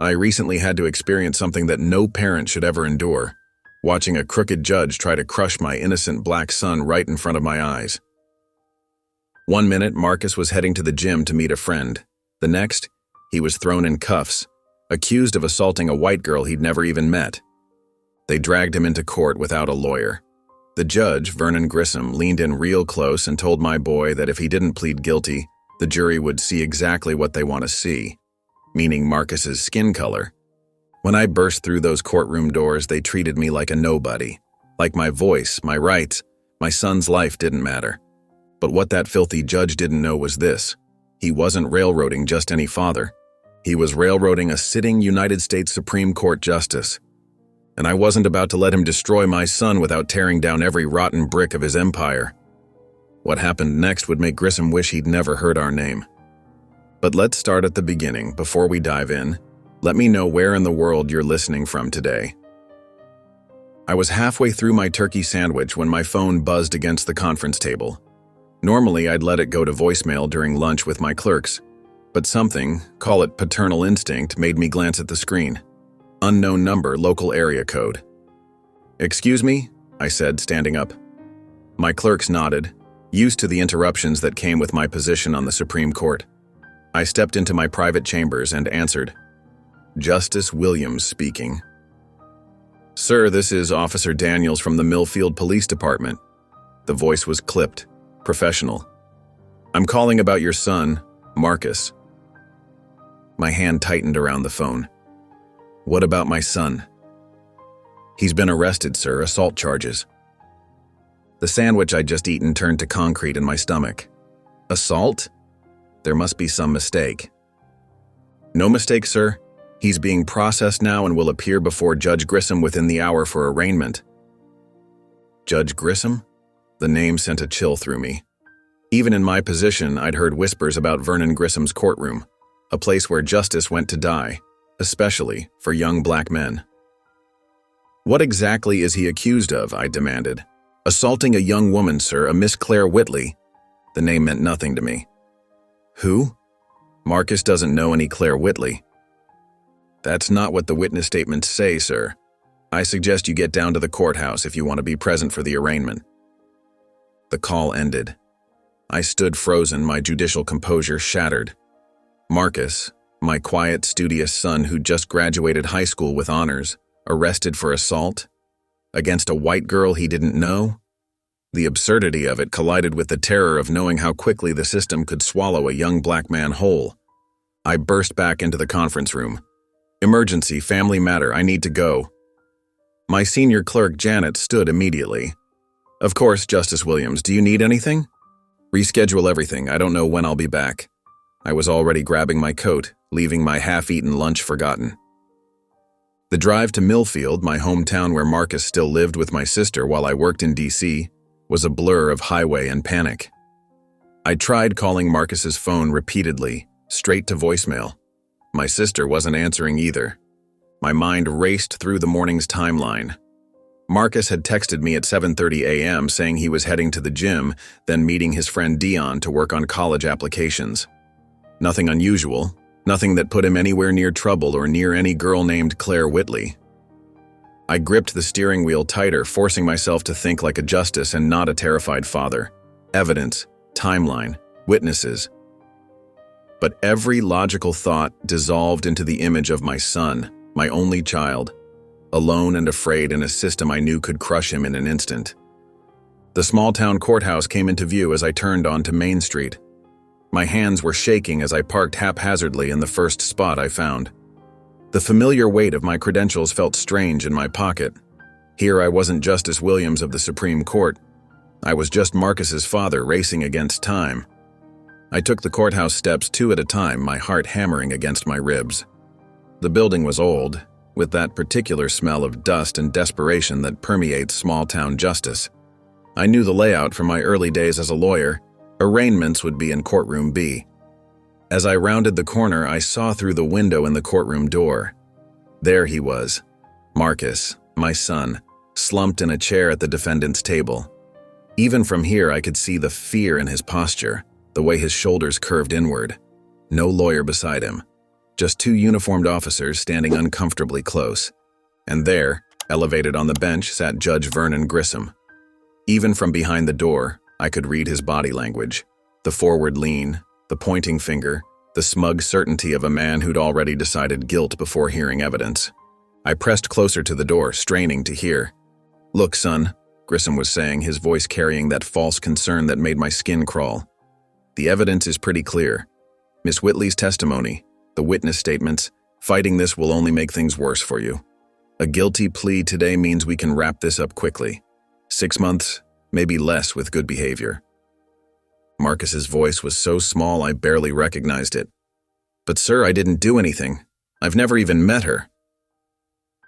I recently had to experience something that no parent should ever endure, watching a crooked judge try to crush my innocent black son right in front of my eyes. One minute, Marcus was heading to the gym to meet a friend. The next, he was thrown in cuffs, accused of assaulting a white girl he'd never even met. They dragged him into court without a lawyer. The judge, Vernon Grissom, leaned in real close and told my boy that if he didn't plead guilty, the jury would see exactly what they want to see, meaning Marcus's skin color. When I burst through those courtroom doors, they treated me like a nobody. Like my voice, my rights, my son's life didn't matter. But what that filthy judge didn't know was this. He wasn't railroading just any father. He was railroading a sitting United States Supreme Court justice. And I wasn't about to let him destroy my son without tearing down every rotten brick of his empire. What happened next would make Grissom wish he'd never heard our name. But let's start at the beginning. Before we dive in, let me know where in the world you're listening from today. I was halfway through my turkey sandwich when my phone buzzed against the conference table. Normally, I'd let it go to voicemail during lunch with my clerks, but something, call it paternal instinct, made me glance at the screen. Unknown number, local area code. "Excuse me?" I said, standing up. My clerks nodded, used to the interruptions that came with my position on the Supreme Court. I stepped into my private chambers and answered. "Justice Williams speaking." "Sir, this is Officer Daniels from the Millfield Police Department." The voice was clipped, professional. "I'm calling about your son, Marcus." My hand tightened around the phone. "What about my son?" "He's been arrested, sir, assault charges." The sandwich I'd just eaten turned to concrete in my stomach. Assault? There must be some mistake. "No mistake, sir. He's being processed now and will appear before Judge Grissom within the hour for arraignment." Judge Grissom? The name sent a chill through me. Even in my position, I'd heard whispers about Vernon Grissom's courtroom, a place where justice went to die, especially for young black men. "What exactly is he accused of?" I demanded. "Assaulting a young woman, sir, a Miss Claire Whitley." The name meant nothing to me. "Who?" "Marcus doesn't know any Claire Whitley." "That's not what the witness statements say, sir. I suggest you get down to the courthouse if you want to be present for the arraignment." The call ended. I stood frozen, my judicial composure shattered. Marcus, my quiet, studious son who just graduated high school with honors, arrested for assault? Against a white girl he didn't know? The absurdity of it collided with the terror of knowing how quickly the system could swallow a young black man whole. I burst back into the conference room. "Emergency, family matter, I need to go." My senior clerk, Janet, stood immediately. "Of course, Justice Williams, do you need anything?" "Reschedule everything, I don't know when I'll be back." I was already grabbing my coat, leaving my half-eaten lunch forgotten. The drive to Millfield, my hometown where Marcus still lived with my sister while I worked in D.C., was a blur of highway and panic. I tried calling Marcus's phone repeatedly, straight to voicemail. My sister wasn't answering either. My mind raced through the morning's timeline. Marcus had texted me at 7:30 a.m. saying he was heading to the gym, then meeting his friend Dion to work on college applications. Nothing unusual, nothing that put him anywhere near trouble or near any girl named Claire Whitley. I gripped the steering wheel tighter, forcing myself to think like a justice and not a terrified father. Evidence, timeline, witnesses. But every logical thought dissolved into the image of my son, my only child, alone and afraid in a system I knew could crush him in an instant. The small-town courthouse came into view as I turned onto Main Street. My hands were shaking as I parked haphazardly in the first spot I found. The familiar weight of my credentials felt strange in my pocket. Here I wasn't Justice Williams of the Supreme Court. I was just Marcus's father racing against time. I took the courthouse steps 2 at a time, my heart hammering against my ribs. The building was old, with that particular smell of dust and desperation that permeates small-town justice. I knew the layout from my early days as a lawyer. Arraignments would be in courtroom B. As I rounded the corner, I saw through the window in the courtroom door. There he was, Marcus, my son, slumped in a chair at the defendant's table. Even from here, I could see the fear in his posture, the way his shoulders curved inward. No lawyer beside him. just two uniformed officers standing uncomfortably close. And there, elevated on the bench, sat Judge Vernon Grissom. Even from behind the door, I could read his body language. The forward lean, the pointing finger, the smug certainty of a man who'd already decided guilt before hearing evidence. I pressed closer to the door, straining to hear. "Look, son," Grissom was saying, his voice carrying that false concern that made my skin crawl. "The evidence is pretty clear. Miss Whitley's testimony, the witness statements, fighting this will only make things worse for you. A guilty plea today means we can wrap this up quickly. 6 months, maybe less with good behavior." Marcus's voice was so small I barely recognized it. "But sir, I didn't do anything. I've never even met her."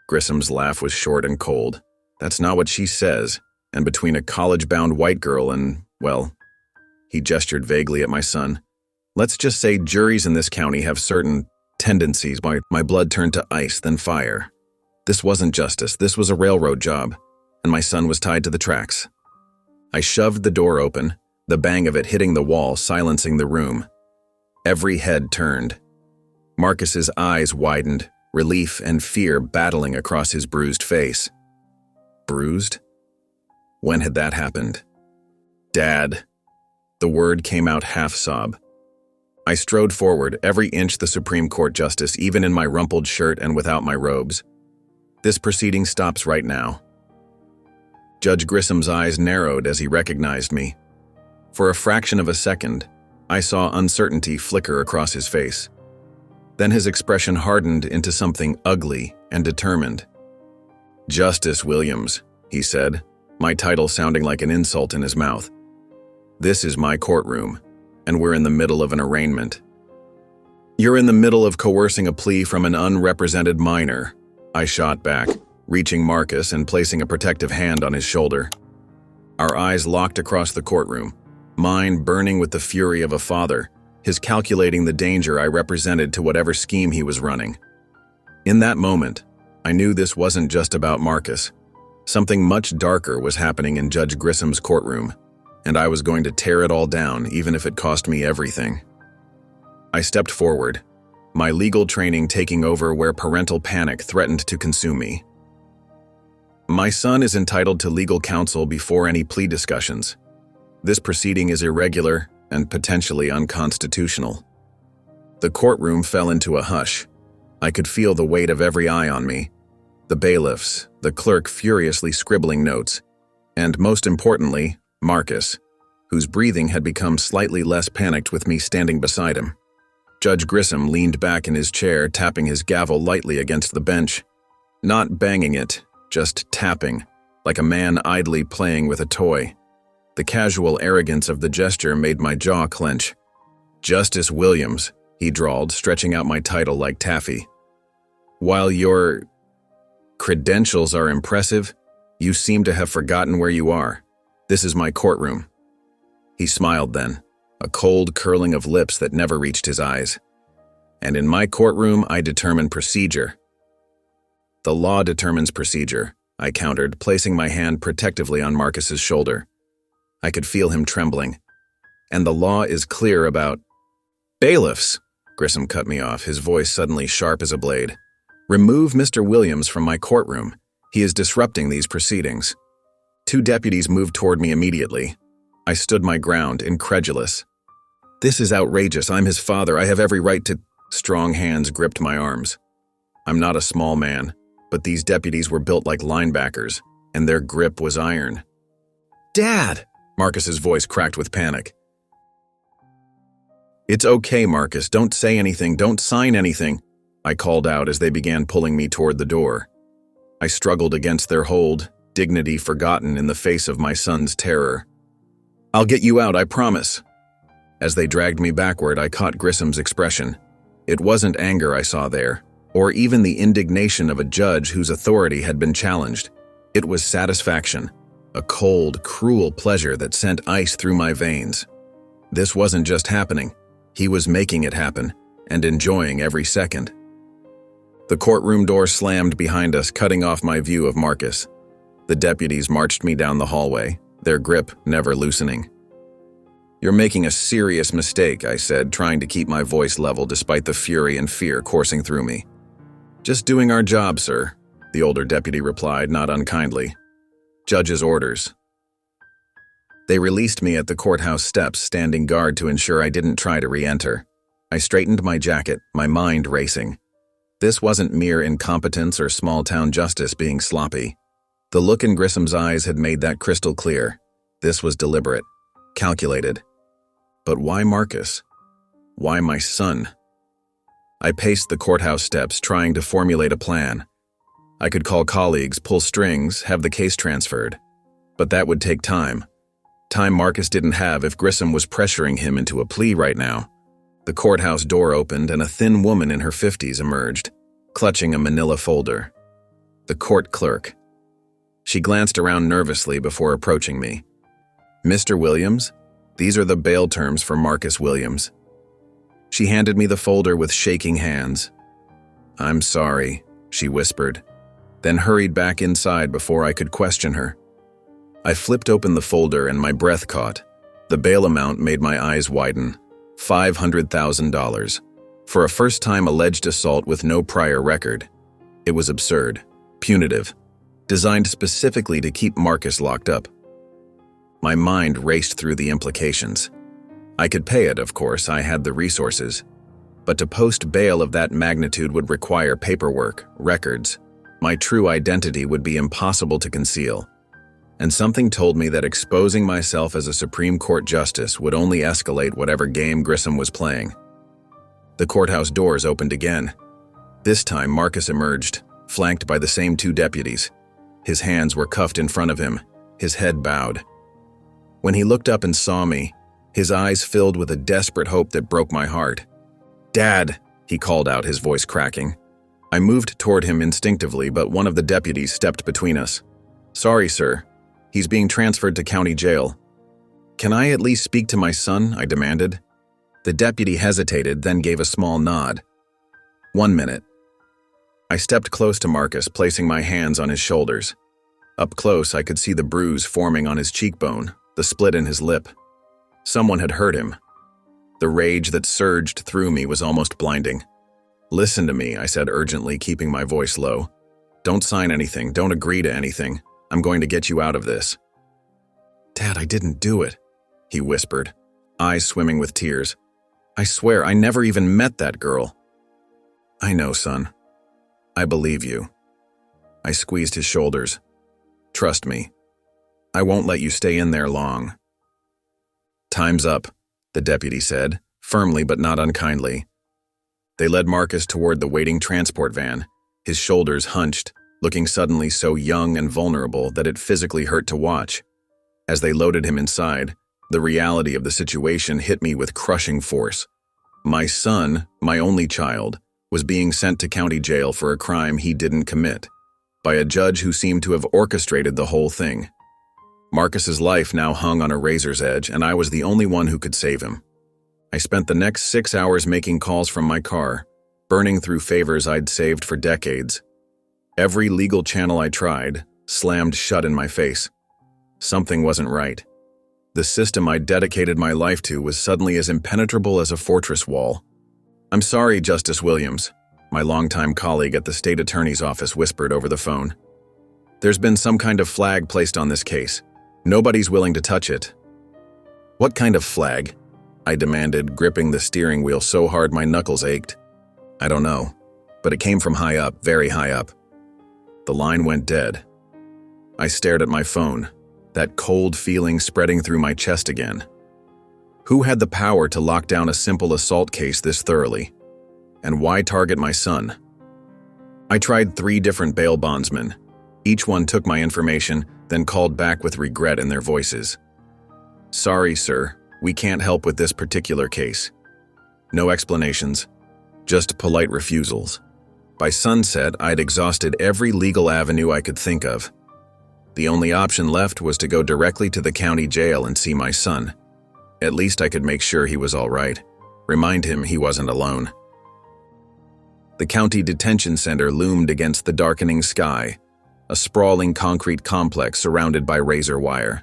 Grissom's laugh was short and cold. "That's not what she says, and between a college-bound white girl and, well," he gestured vaguely at my son, "let's just say juries in this county have certain tendencies. My blood turned to ice, then fire. This wasn't justice, this was a railroad job, and my son was tied to the tracks." I shoved the door open, the bang of it hitting the wall, silencing the room. Every head turned. Marcus's eyes widened, relief and fear battling across his bruised face. Bruised? When had that happened? "Dad." The word came out half-sob. I strode forward, every inch the Supreme Court justice, even in my rumpled shirt and without my robes. "This proceeding stops right now." Judge Grissom's eyes narrowed as he recognized me. For a fraction of a second, I saw uncertainty flicker across his face. Then his expression hardened into something ugly and determined. "Justice Williams," he said, my title sounding like an insult in his mouth. "This is my courtroom, and we're in the middle of an arraignment." "You're in the middle of coercing a plea from an unrepresented minor," I shot back, reaching Marcus and placing a protective hand on his shoulder. Our eyes locked across the courtroom, mine burning with the fury of a father, his calculating the danger I represented to whatever scheme he was running. In that moment, I knew this wasn't just about Marcus. Something much darker was happening in Judge Grissom's courtroom, and I was going to tear it all down even if it cost me everything. I stepped forward, my legal training taking over where parental panic threatened to consume me. "My son is entitled to legal counsel before any plea discussions. This proceeding is irregular and potentially unconstitutional." The courtroom fell into a hush. I could feel the weight of every eye on me. The bailiffs, the clerk furiously scribbling notes, and most importantly, Marcus, whose breathing had become slightly less panicked with me standing beside him. Judge Grissom leaned back in his chair, tapping his gavel lightly against the bench. Not banging it, just tapping, like a man idly playing with a toy. The casual arrogance of the gesture made my jaw clench. "Justice Williams," he drawled, stretching out my title like taffy. "While your credentials are impressive, you seem to have forgotten where you are. This is my courtroom." He smiled then, a cold curling of lips that never reached his eyes. "And in my courtroom, I determine procedure." "The law determines procedure," I countered, placing my hand protectively on Marcus's shoulder. I could feel him trembling. "And the law is clear about—" "Bailiffs!" Grissom cut me off, his voice suddenly sharp as a blade. "Remove Mr. Williams from my courtroom. He is disrupting these proceedings." 2 deputies moved toward me immediately. I stood my ground, incredulous. "This is outrageous. I'm his father. I have every right to—" Strong hands gripped my arms. I'm not a small man, but these deputies were built like linebackers, and their grip was iron. "Dad!" Marcus's voice cracked with panic. "It's okay, Marcus. Don't say anything. Don't sign anything," I called out as they began pulling me toward the door. I struggled against their hold, dignity forgotten in the face of my son's terror. "I'll get you out, I promise." As they dragged me backward, I caught Grissom's expression. It wasn't anger I saw there, or even the indignation of a judge whose authority had been challenged. It was satisfaction, a cold, cruel pleasure that sent ice through my veins. This wasn't just happening. He was making it happen, and enjoying every second. The courtroom door slammed behind us, cutting off my view of Marcus. The deputies marched me down the hallway, their grip never loosening. "You're making a serious mistake," I said, trying to keep my voice level despite the fury and fear coursing through me. "Just doing our job, sir," the older deputy replied, not unkindly. "Judge's orders." They released me at the courthouse steps, standing guard to ensure I didn't try to re-enter. I straightened my jacket, my mind racing. This wasn't mere incompetence or small-town justice being sloppy. The look in Grissom's eyes had made that crystal clear. This was deliberate, calculated. But why Marcus? Why my son? I paced the courthouse steps, trying to formulate a plan. I could call colleagues, pull strings, have the case transferred. But that would take time. Time Marcus didn't have if Grissom was pressuring him into a plea right now. The courthouse door opened and a thin woman in her 50s emerged, clutching a manila folder. The court clerk. She glanced around nervously before approaching me. "Mr. Williams, these are the bail terms for Marcus Williams." She handed me the folder with shaking hands. "I'm sorry," she whispered, then hurried back inside before I could question her. I flipped open the folder and my breath caught. The bail amount made my eyes widen. $500,000. For a first-time alleged assault with no prior record. It was absurd, punitive, designed specifically to keep Marcus locked up. My mind raced through the implications. I could pay it, of course, I had the resources. But to post bail of that magnitude would require paperwork, records. My true identity would be impossible to conceal. And something told me that exposing myself as a Supreme Court justice would only escalate whatever game Grissom was playing. The courthouse doors opened again. This time Marcus emerged, flanked by the same two deputies. His hands were cuffed in front of him, his head bowed. When he looked up and saw me, his eyes filled with a desperate hope that broke my heart. "Dad," he called out, his voice cracking. I moved toward him instinctively, but one of the deputies stepped between us. "Sorry, sir. He's being transferred to county jail." "Can I at least speak to my son?" I demanded. The deputy hesitated, then gave a small nod. "1 minute." I stepped close to Marcus, placing my hands on his shoulders. Up close, I could see the bruise forming on his cheekbone, the split in his lip. Someone had hurt him. The rage that surged through me was almost blinding. "Listen to me," I said urgently, keeping my voice low. "Don't sign anything, don't agree to anything. I'm going to get you out of this." "Dad, I didn't do it," he whispered, eyes swimming with tears. "I swear I never even met that girl." "I know, son. I believe you." I squeezed his shoulders. "Trust me. I won't let you stay in there long." "Time's up," the deputy said, firmly but not unkindly. They led Marcus toward the waiting transport van, his shoulders hunched, looking suddenly so young and vulnerable that it physically hurt to watch. As they loaded him inside, the reality of the situation hit me with crushing force. My son, my only child, was being sent to county jail for a crime he didn't commit, by a judge who seemed to have orchestrated the whole thing. Marcus's life now hung on a razor's edge, and I was the only one who could save him. I spent the next 6 hours making calls from my car, burning through favors I'd saved for decades. Every legal channel I tried slammed shut in my face. Something wasn't right. The system I'd dedicated my life to was suddenly as impenetrable as a fortress wall. "I'm sorry, Justice Williams," my longtime colleague at the state attorney's office whispered over the phone. "There's been some kind of flag placed on this case. Nobody's willing to touch it." "What kind of flag?" I demanded, gripping the steering wheel so hard my knuckles ached. "I don't know, but it came from high up, very high up." The line went dead. I stared at my phone, that cold feeling spreading through my chest again. Who had the power to lock down a simple assault case this thoroughly? And why target my son? I tried 3 different bail bondsmen. Each one took my information, then called back with regret in their voices. "Sorry, sir, we can't help with this particular case." No explanations, just polite refusals. By sunset, I'd exhausted every legal avenue I could think of. The only option left was to go directly to the county jail and see my son. At least I could make sure he was all right, remind him he wasn't alone. The county detention center loomed against the darkening sky, a sprawling concrete complex surrounded by razor wire.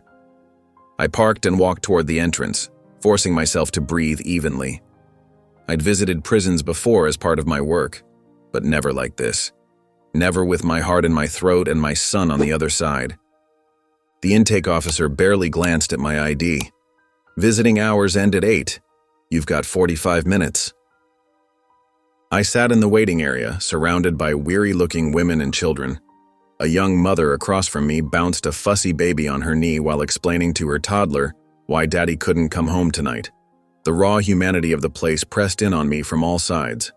I parked and walked toward the entrance, forcing myself to breathe evenly. I'd visited prisons before as part of my work, but never like this. Never with my heart in my throat and my son on the other side. The intake officer barely glanced at my ID. Visiting hours end at 8. You've got 45 minutes. I sat in the waiting area, surrounded by weary-looking women and children. A young mother across from me bounced a fussy baby on her knee while explaining to her toddler why Daddy couldn't come home tonight. The raw humanity of the place pressed in on me from all sides.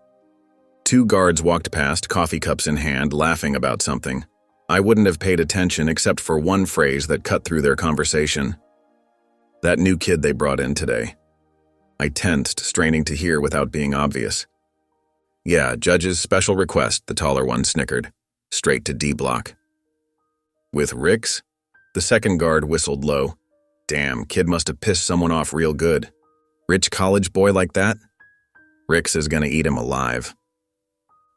2 guards walked past, coffee cups in hand, laughing about something. I wouldn't have paid attention except for one phrase that cut through their conversation. That new kid they brought in today. I tensed, straining to hear without being obvious. Yeah, judge's special request, the taller one snickered. Straight to D block. With Ricks? The second guard whistled low. Damn, kid must have pissed someone off real good. Rich college boy like that? Ricks is gonna eat him alive.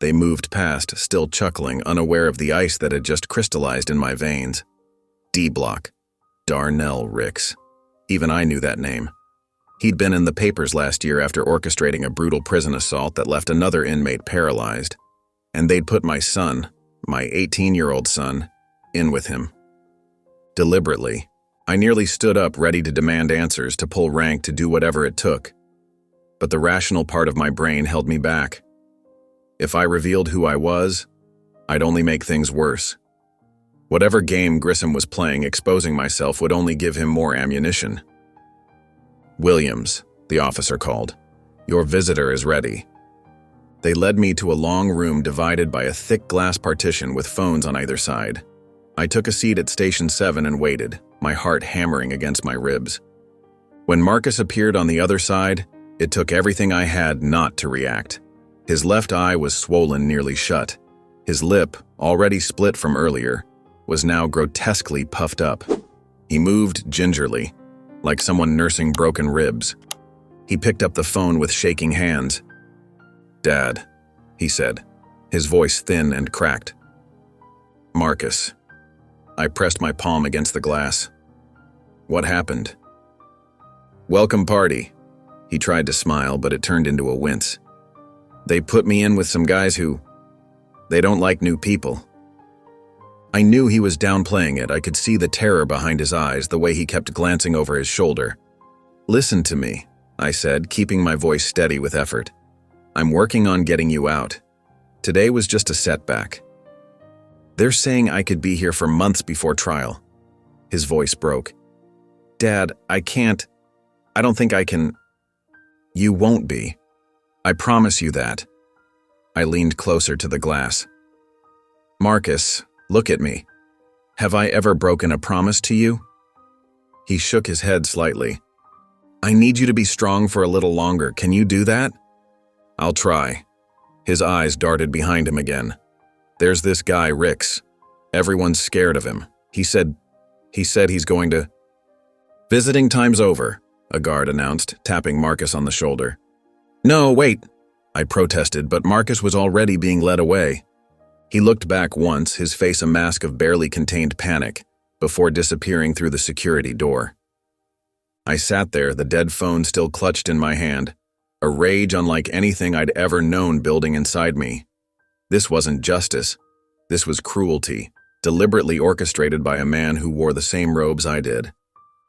They moved past, still chuckling, unaware of the ice that had just crystallized in my veins. D block. Darnell Ricks. Even I knew that name. He'd been in the papers last year after orchestrating a brutal prison assault that left another inmate paralyzed. And they'd put my son, my 18-year-old son, in with him. Deliberately, I nearly stood up ready to demand answers, to pull rank, to do whatever it took. But the rational part of my brain held me back. If I revealed who I was, I'd only make things worse. Whatever game Grissom was playing, exposing myself would only give him more ammunition. Williams, the officer called. Your visitor is ready. They led me to a long room divided by a thick glass partition with phones on either side. I took a seat at Station 7 and waited, my heart hammering against my ribs. When Marcus appeared on the other side, it took everything I had not to react. His left eye was swollen nearly shut. His lip, already split from earlier, was now grotesquely puffed up. He moved gingerly, like someone nursing broken ribs. He picked up the phone with shaking hands. Dad, he said, his voice thin and cracked. Marcus. I pressed my palm against the glass. What happened? Welcome party. He tried to smile, but it turned into a wince. They put me in with some guys who... they don't like new people. I knew he was downplaying it. I could see the terror behind his eyes, the way he kept glancing over his shoulder. Listen to me, I said, keeping my voice steady with effort. I'm working on getting you out. Today was just a setback. They're saying I could be here for months before trial. His voice broke. Dad, I can't. I don't think I can. You won't be. I promise you that. I leaned closer to the glass. Marcus, look at me. Have I ever broken a promise to you? He shook his head slightly. I need you to be strong for a little longer. Can you do that? I'll try. His eyes darted behind him again. There's this guy, Ricks. Everyone's scared of him. He said he's going to... Visiting time's over, a guard announced, tapping Marcus on the shoulder. No, wait, I protested, but Marcus was already being led away. He looked back once, his face a mask of barely contained panic, before disappearing through the security door. I sat there, the dead phone still clutched in my hand, a rage unlike anything I'd ever known building inside me. This wasn't justice. This was cruelty, deliberately orchestrated by a man who wore the same robes I did.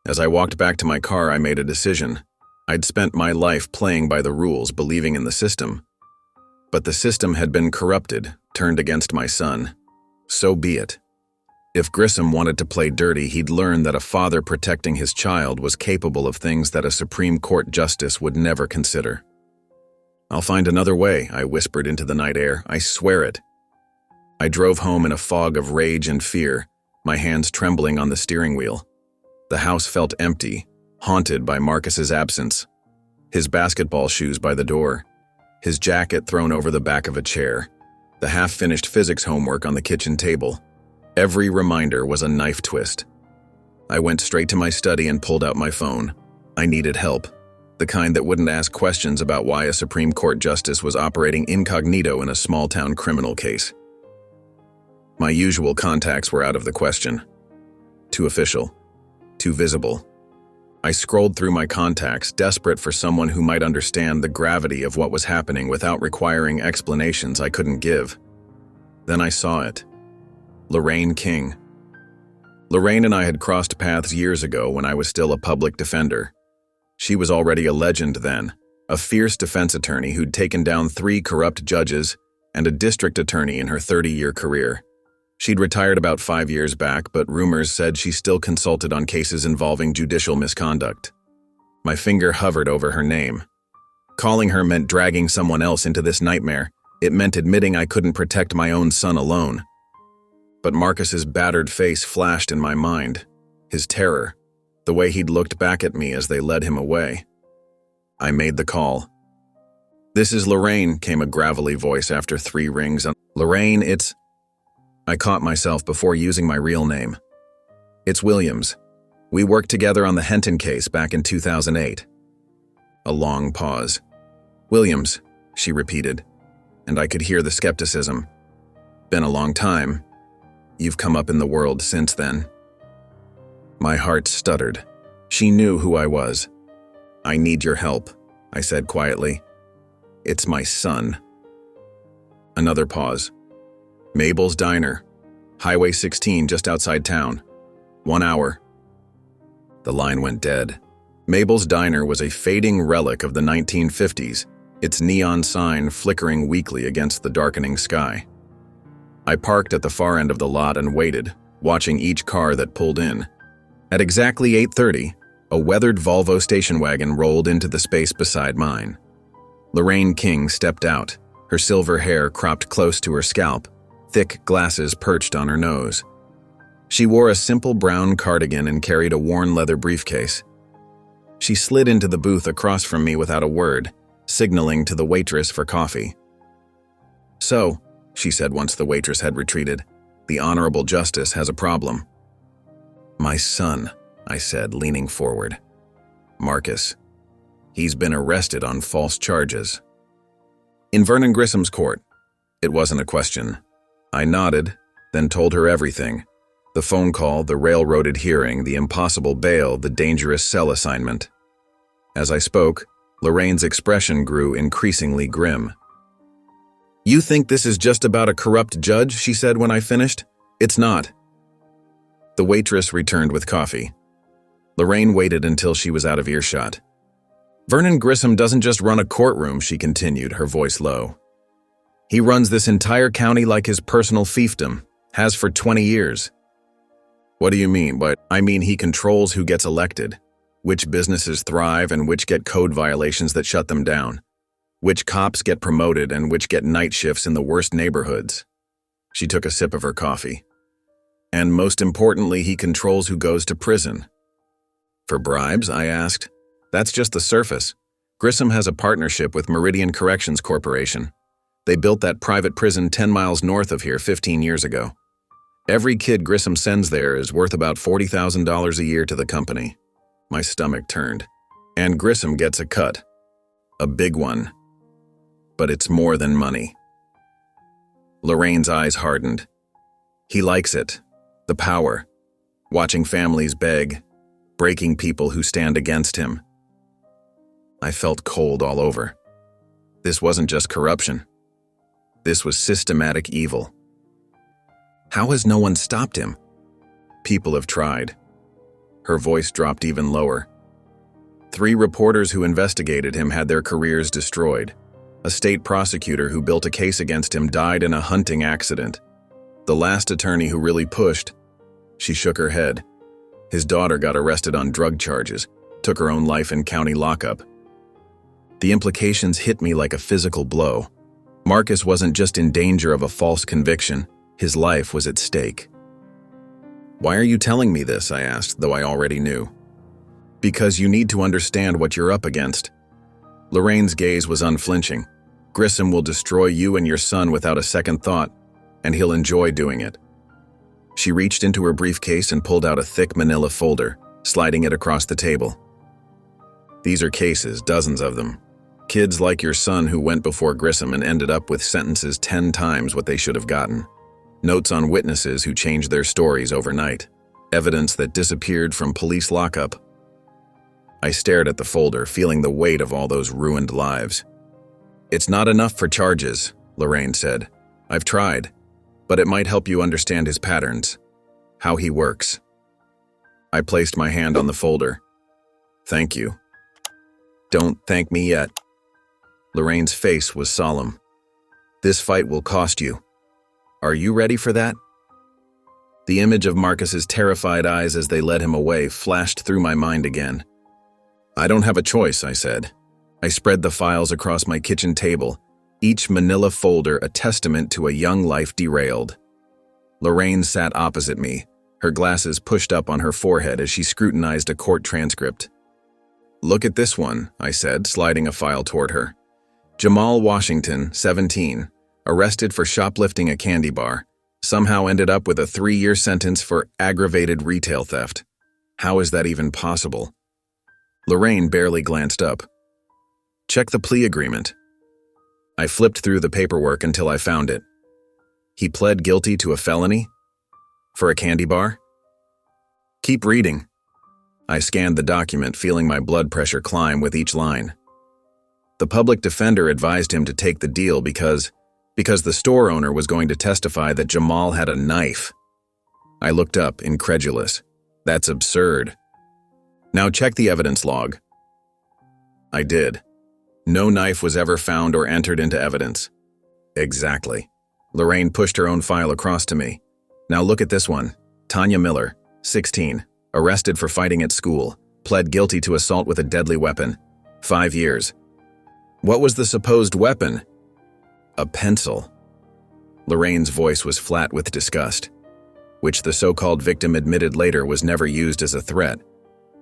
As I walked back to my car, I made a decision. I'd spent my life playing by the rules, believing in the system. But the system had been corrupted, turned against my son. So be it. If Grissom wanted to play dirty, he'd learn that a father protecting his child was capable of things that a Supreme Court justice would never consider. I'll find another way, I whispered into the night air. I swear it. I drove home in a fog of rage and fear, my hands trembling on the steering wheel. The house felt empty, haunted by Marcus's absence. His basketball shoes by the door, his jacket thrown over the back of a chair, the half-finished physics homework on the kitchen table. Every reminder was a knife twist. I went straight to my study and pulled out my phone. I needed help, the kind that wouldn't ask questions about why a Supreme Court justice was operating incognito in a small-town criminal case. My usual contacts were out of the question. Too official. Too visible. I scrolled through my contacts, desperate for someone who might understand the gravity of what was happening without requiring explanations I couldn't give. Then I saw it. Lorraine King. Lorraine and I had crossed paths years ago when I was still a public defender. She was already a legend then, a fierce defense attorney who'd taken down 3 corrupt judges and a district attorney in her 30-year career. She'd retired about 5 years back, but rumors said she still consulted on cases involving judicial misconduct. My finger hovered over her name. Calling her meant dragging someone else into this nightmare. It meant admitting I couldn't protect my own son alone. But Marcus's battered face flashed in my mind. His terror, the way he'd looked back at me as they led him away. I made the call. "This is Lorraine," came a gravelly voice after 3 rings. "Lorraine, it's..." I caught myself before using my real name. "It's Williams. We worked together on the Henton case back in 2008. A long pause. "Williams," she repeated, and I could hear the skepticism. "Been a long time. You've come up in the world since then." My heart stuttered. She knew who I was. "I need your help," I said quietly. "It's my son." Another pause. "Mabel's Diner, Highway 16 just outside town. 1 hour." The line went dead. Mabel's Diner was a fading relic of the 1950s, its neon sign flickering weakly against the darkening sky. I parked at the far end of the lot and waited, watching each car that pulled in. At exactly 8:30, a weathered Volvo station wagon rolled into the space beside mine. Lorraine King stepped out, her silver hair cropped close to her scalp, thick glasses perched on her nose. She wore a simple brown cardigan and carried a worn leather briefcase. She slid into the booth across from me without a word, signaling to the waitress for coffee. "So," she said once the waitress had retreated, "the Honorable Justice has a problem." "My son," I said, leaning forward. "Marcus. He's been arrested on false charges." "In Vernon Grissom's court." It wasn't a question. I nodded, then told her everything. The phone call, the railroaded hearing, the impossible bail, the dangerous cell assignment. As I spoke, Lorraine's expression grew increasingly grim. "You think this is just about a corrupt judge?" she said when I finished. "It's not." The waitress returned with coffee. Lorraine waited until she was out of earshot. "Vernon Grissom doesn't just run a courtroom," she continued, her voice low. "He runs this entire county like his personal fiefdom, has for 20 years. "What do you mean?" "I mean he controls who gets elected, which businesses thrive and which get code violations that shut them down, which cops get promoted and which get night shifts in the worst neighborhoods." She took a sip of her coffee. "And most importantly, he controls who goes to prison." "For bribes?" I asked. "That's just the surface. Grissom has a partnership with Meridian Corrections Corporation. They built that private prison 10 miles north of here 15 years ago. Every kid Grissom sends there is worth about $40,000 a year to the company." My stomach turned. "And Grissom gets a cut. A big one. But it's more than money." Lorraine's eyes hardened. "He likes it. The power. Watching families beg. Breaking people who stand against him." I felt cold all over. This wasn't just corruption. This was systematic evil. "How has no one stopped him?" "People have tried." Her voice dropped even lower. 3 reporters who investigated him had their careers destroyed. A state prosecutor who built a case against him died in a hunting accident. The last attorney who really pushed... She shook her head. His daughter got arrested on drug charges, took her own life in county lockup. The implications hit me like a physical blow. Marcus wasn't just in danger of a false conviction, his life was at stake. "Why are you telling me this?" I asked, though I already knew. "Because you need to understand what you're up against." Lorraine's gaze was unflinching. "Grissom will destroy you and your son without a second thought, and he'll enjoy doing it." She reached into her briefcase and pulled out a thick manila folder, sliding it across the table. "These are cases, dozens of them. Kids like your son who went before Grissom and ended up with sentences 10 times what they should have gotten. Notes on witnesses who changed their stories overnight. Evidence that disappeared from police lockup." I stared at the folder, feeling the weight of all those ruined lives. "It's not enough for charges," Lorraine said. "I've tried, but it might help you understand his patterns, how he works." I placed my hand on the folder. "Thank you." "Don't thank me yet." Lorraine's face was solemn. "This fight will cost you. Are you ready for that?" The image of Marcus's terrified eyes as they led him away flashed through my mind again. "I don't have a choice," I said. I spread the files across my kitchen table, each manila folder a testament to a young life derailed. Lorraine sat opposite me, her glasses pushed up on her forehead as she scrutinized a court transcript. "Look at this one," I said, sliding a file toward her. "Jamal Washington, 17, arrested for shoplifting a candy bar, somehow ended up with a 3-year sentence for aggravated retail theft. How is that even possible?" Lorraine barely glanced up. "Check the plea agreement." I flipped through the paperwork until I found it. He pled guilty to a felony? For a candy bar? "Keep reading." I scanned the document, feeling my blood pressure climb with each line. The public defender advised him to take the deal because the store owner was going to testify that Jamal had a knife. I looked up, incredulous. That's absurd. "Now check the evidence log." I did. No knife was ever found or entered into evidence. Exactly. Lorraine pushed her own file across to me. "Now look at this one. Tanya Miller, 16, arrested for fighting at school, pled guilty to assault with a deadly weapon. 5 years. What was the supposed weapon?" "A pencil." Lorraine's voice was flat with disgust, which the so-called victim admitted later was never used as a threat.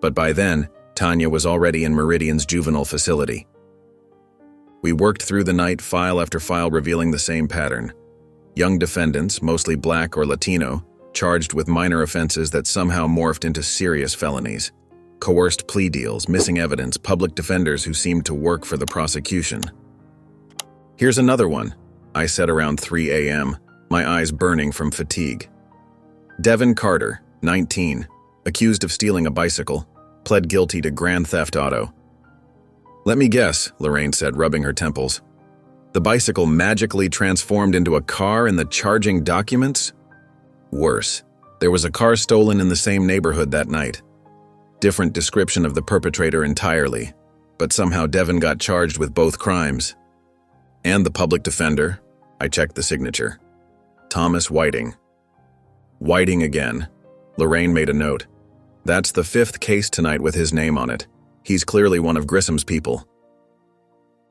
But by then, Tanya was already in Meridian's juvenile facility. We worked through the night, file after file revealing the same pattern. Young defendants, mostly Black or Latino, charged with minor offenses that somehow morphed into serious felonies. Coerced plea deals, missing evidence, public defenders who seemed to work for the prosecution. "Here's another one," I said around 3 a.m., my eyes burning from fatigue. Devin Carter, 19, accused of stealing a bicycle, pled guilty to grand theft auto. "Let me guess," Lorraine said, rubbing her temples. "The bicycle magically transformed into a car in the charging documents?" Worse, there was a car stolen in the same neighborhood that night. Different description of the perpetrator entirely, but somehow Devin got charged with both crimes. "And the public defender," I checked the signature. "Thomas Whiting." "Whiting again." Lorraine made a note. "That's the 5th case tonight with his name on it. He's clearly one of Grissom's people."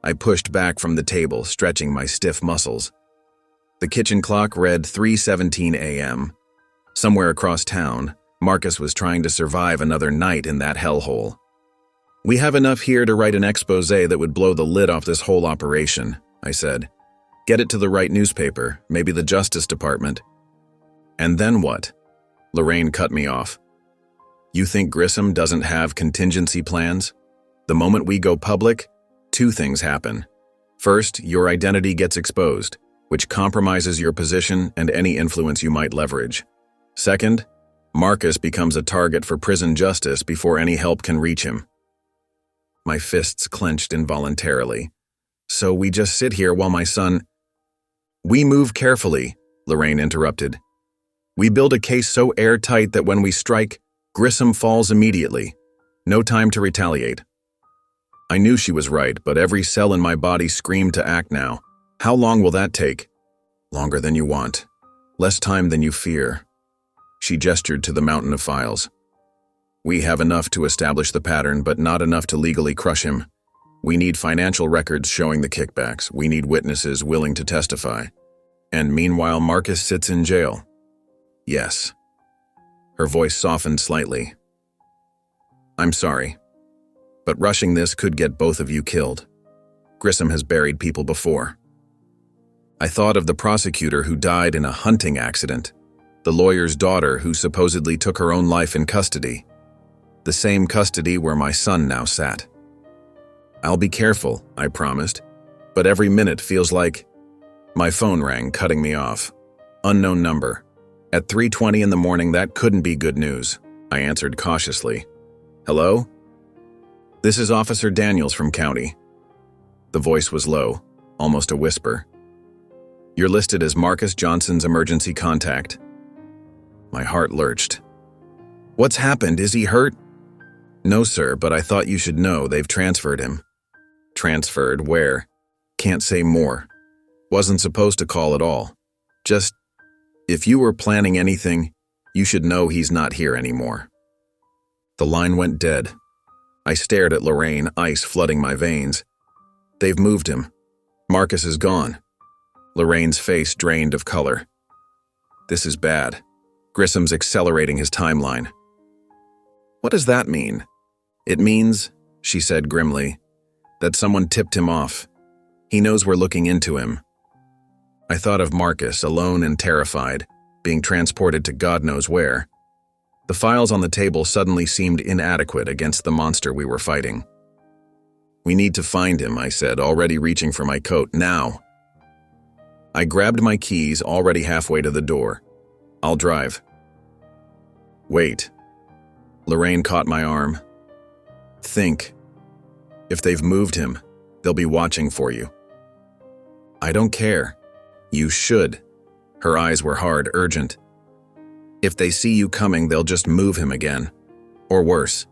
I pushed back from the table, stretching my stiff muscles. The kitchen clock read 3:17 a.m. Somewhere across town, Marcus was trying to survive another night in that hellhole. "We have enough here to write an expose that would blow the lid off this whole operation," I said. "Get it to the right newspaper, maybe the Justice Department." "And then what?" Lorraine cut me off. "You think Grissom doesn't have contingency plans? The moment we go public, 2 things happen. First, your identity gets exposed, which compromises your position and any influence you might leverage. Second, Marcus becomes a target for prison justice before any help can reach him." My fists clenched involuntarily. "So we just sit here while my son—" "We move carefully," Lorraine interrupted. "We build a case so airtight that when we strike, Grissom falls immediately. No time to retaliate." I knew she was right, but every cell in my body screamed to act now. "How long will that take?" "Longer than you want. Less time than you fear." She gestured to the mountain of files. "We have enough to establish the pattern, but not enough to legally crush him. We need financial records showing the kickbacks. We need witnesses willing to testify. And meanwhile, Marcus sits in jail." "Yes." Her voice softened slightly. "I'm sorry, but rushing this could get both of you killed. Grissom has buried people before." I thought of the prosecutor who died in a hunting accident, the lawyer's daughter who supposedly took her own life in custody, the same custody where my son now sat. "I'll be careful," I promised, "but every minute feels like—" My phone rang, cutting me off. Unknown number. At 3:20 in the morning, that couldn't be good news. I answered cautiously. "Hello?" "This is Officer Daniels from County." The voice was low, almost a whisper. "You're listed as Marcus Johnson's emergency contact." My heart lurched. "What's happened? Is he hurt?" "No, sir, but I thought you should know they've transferred him." "Transferred? Where?" "Can't say more. Wasn't supposed to call at all. Just, if you were planning anything, you should know he's not here anymore." The line went dead. I stared at Lorraine, ice flooding my veins. "They've moved him. Marcus is gone." Lorraine's face drained of color. "This is bad. Grissom's accelerating his timeline." "What does that mean?" "It means," she said grimly, "that someone tipped him off. He knows we're looking into him." I thought of Marcus, alone and terrified, being transported to God knows where. The files on the table suddenly seemed inadequate against the monster we were fighting. "We need to find him," I said, already reaching for my coat. "Now." I grabbed my keys, already halfway to the door. "I'll drive." "Wait." Lorraine caught my arm. "Think. If they've moved him, they'll be watching for you." "I don't care." "You should." Her eyes were hard, urgent. "If they see you coming, they'll just move him again. Or worse."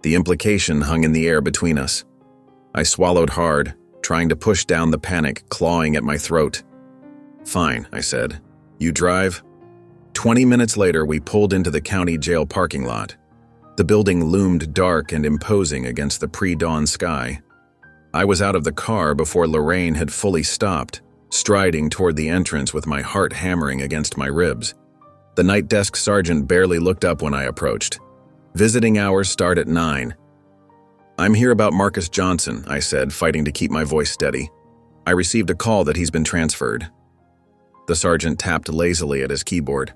The implication hung in the air between us. I swallowed hard, trying to push down the panic clawing at my throat. "Fine," I said. "You drive?" 20 minutes later, we pulled into the county jail parking lot. The building loomed dark and imposing against the pre-dawn sky. I was out of the car before Lorraine had fully stopped, striding toward the entrance with my heart hammering against my ribs. The night desk sergeant barely looked up when I approached. "Visiting hours start at 9. "I'm here about Marcus Johnson," I said, fighting to keep my voice steady. "I received a call that he's been transferred." The sergeant tapped lazily at his keyboard.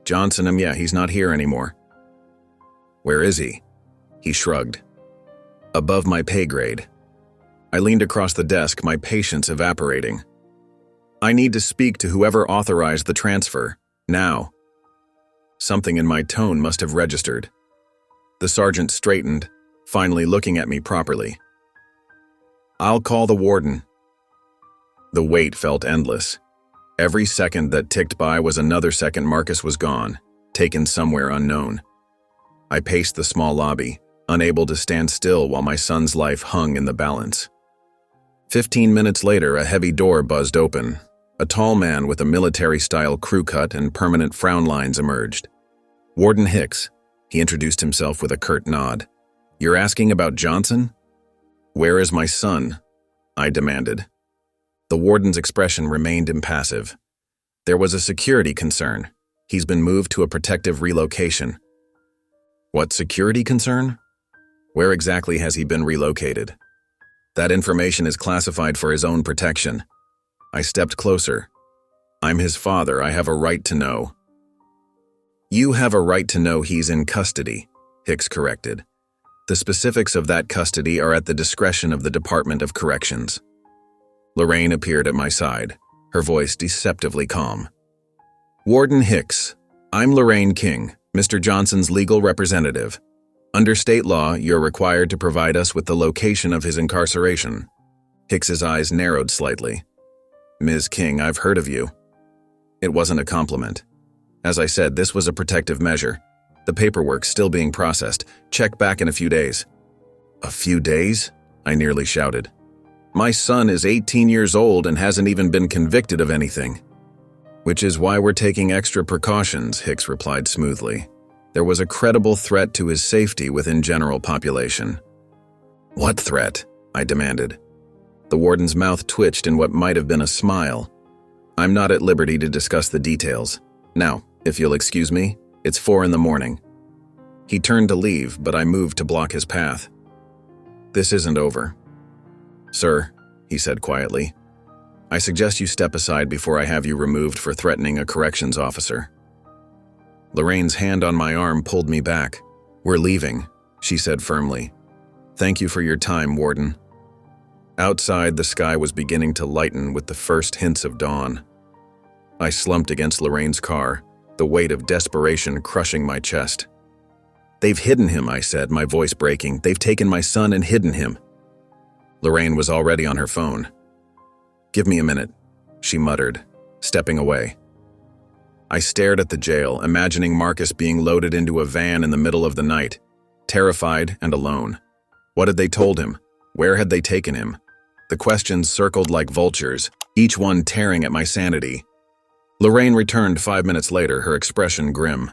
"Johnson, yeah, he's not here anymore." "Where is he?" He shrugged. "Above my pay grade." I leaned across the desk, my patience evaporating. "I need to speak to whoever authorized the transfer, now." Something in my tone must have registered. The sergeant straightened, finally looking at me properly. "I'll call the warden." The wait felt endless. Every second that ticked by was another second Marcus was gone, taken somewhere unknown. I paced the small lobby, unable to stand still while my son's life hung in the balance. 15 minutes later, a heavy door buzzed open. A tall man with a military-style crew cut and permanent frown lines emerged. "Warden Hicks," he introduced himself with a curt nod. "You're asking about Johnson?" "Where is my son?" I demanded. The warden's expression remained impassive. "There was a security concern. He's been moved to a protective relocation." "What security concern? Where exactly has he been relocated?" "That information is classified for his own protection." I stepped closer. "I'm his father. I have a right to know." "You have a right to know he's in custody," Hicks corrected. "The specifics of that custody are at the discretion of the Department of Corrections." Lorraine appeared at my side, her voice deceptively calm. "Warden Hicks, I'm Lorraine King, Mr. Johnson's legal representative. Under state law, you're required to provide us with the location of his incarceration." Hicks's eyes narrowed slightly. "Ms. King, I've heard of you." It wasn't a compliment. As I said, this was a protective measure. The paperwork's still being processed. Check back in a few days. "A few days?" I nearly shouted. "My son is 18 years old and hasn't even been convicted of anything." "Which is why we're taking extra precautions," Hicks replied smoothly. "There was a credible threat to his safety within general population." "What threat?" I demanded. The warden's mouth twitched in what might have been a smile. "I'm not at liberty to discuss the details. Now, if you'll excuse me, it's 4 a.m. He turned to leave, but I moved to block his path. "This isn't over." "Sir," he said quietly, "I suggest you step aside before I have you removed for threatening a corrections officer." Lorraine's hand on my arm pulled me back. "We're leaving," she said firmly. "Thank you for your time, Warden." Outside, the sky was beginning to lighten with the first hints of dawn. I slumped against Lorraine's car, the weight of desperation crushing my chest. "They've hidden him," I said, my voice breaking. "They've taken my son and hidden him." Lorraine was already on her phone. "Give me a minute," she muttered, stepping away. I stared at the jail, imagining Marcus being loaded into a van in the middle of the night, terrified and alone. What had they told him? Where had they taken him? The questions circled like vultures, each one tearing at my sanity. Lorraine returned 5 minutes later, her expression grim.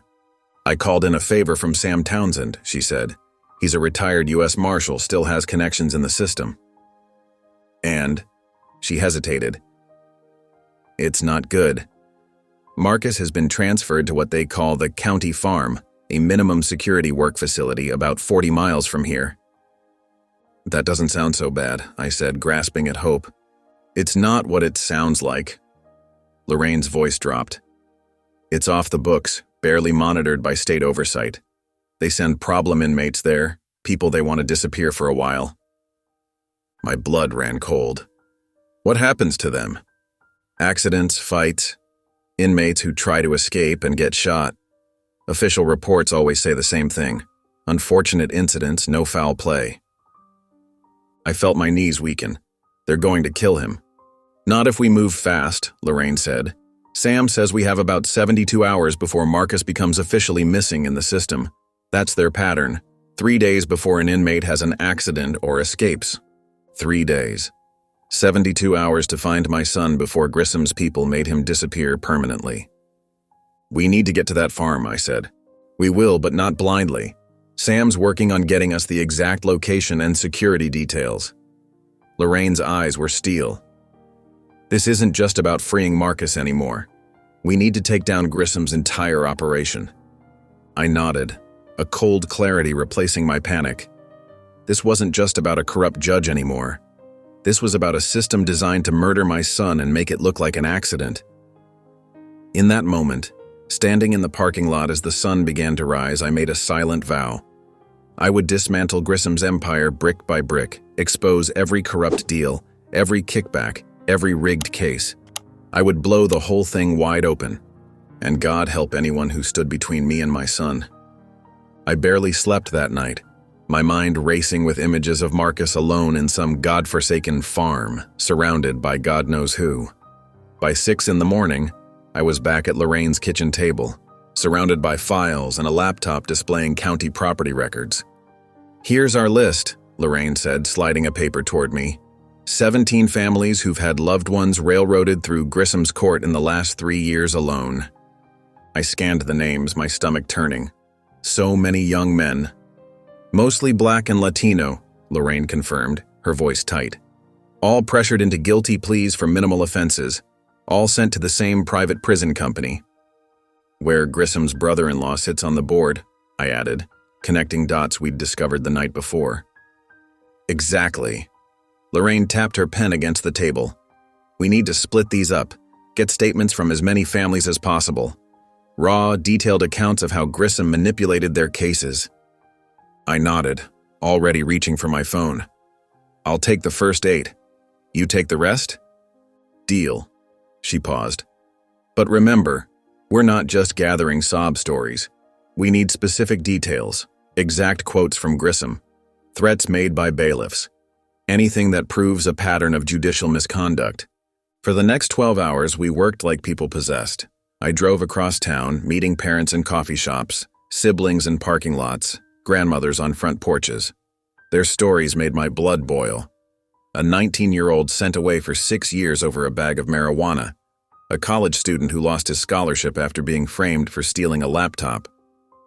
"I called in a favor from Sam Townsend," she said. "He's a retired U.S. Marshal, still has connections in the system." And she hesitated. "It's not good. Marcus has been transferred to what they call the county farm, a minimum security work facility about 40 miles from here." "That doesn't sound so bad," I said, grasping at hope. "It's not what it sounds like." Lorraine's voice dropped. "It's off the books, barely monitored by state oversight. They send problem inmates there, people they want to disappear for a while." My blood ran cold. "What happens to them?" "Accidents, fights, inmates who try to escape and get shot. Official reports always say the same thing. Unfortunate incidents, no foul play." I felt my knees weaken. "They're going to kill him." "Not if we move fast," Lorraine said. "Sam says we have about 72 hours before Marcus becomes officially missing in the system. That's their pattern. 3 days before an inmate has an accident or escapes. 3 days. 72 hours to find my son before Grissom's people made him disappear permanently." "We need to get to that farm," I said. "We will, but not blindly. Sam's working on getting us the exact location and security details." Lorraine's eyes were steel. "This isn't just about freeing Marcus anymore. We need to take down Grissom's entire operation." I nodded, a cold clarity replacing my panic. This wasn't just about a corrupt judge anymore. This was about a system designed to murder my son and make it look like an accident. In that moment, standing in the parking lot as the sun began to rise, I made a silent vow. I would dismantle Grissom's empire brick by brick, expose every corrupt deal, every kickback, every rigged case. I would blow the whole thing wide open, and God help anyone who stood between me and my son. I barely slept that night, my mind racing with images of Marcus alone in some godforsaken farm, surrounded by God knows who. By 6 in the morning, I was back at Lorraine's kitchen table, surrounded by files and a laptop displaying county property records. "Here's our list," Lorraine said, sliding a paper toward me. 17 families who've had loved ones railroaded through Grissom's court in the last 3 years alone. I scanned the names, my stomach turning. So many young men. "Mostly Black and Latino," Lorraine confirmed, her voice tight. "All pressured into guilty pleas for minimal offenses, all sent to the same private prison company." "Where Grissom's brother-in-law sits on the board," I added, connecting dots we'd discovered the night before. "Exactly." Lorraine tapped her pen against the table. "We need to split these up, get statements from as many families as possible. Raw, detailed accounts of how Grissom manipulated their cases." I nodded, already reaching for my phone. "I'll take the first 8. You take the rest?" "Deal." She paused. "But remember, we're not just gathering sob stories. We need specific details, exact quotes from Grissom, threats made by bailiffs, anything that proves a pattern of judicial misconduct." For the next 12 hours, we worked like people possessed. I drove across town, meeting parents in coffee shops, siblings in parking lots, grandmothers on front porches. Their stories made my blood boil. A 19-year-old sent away for 6 years over a bag of marijuana. A college student who lost his scholarship after being framed for stealing a laptop.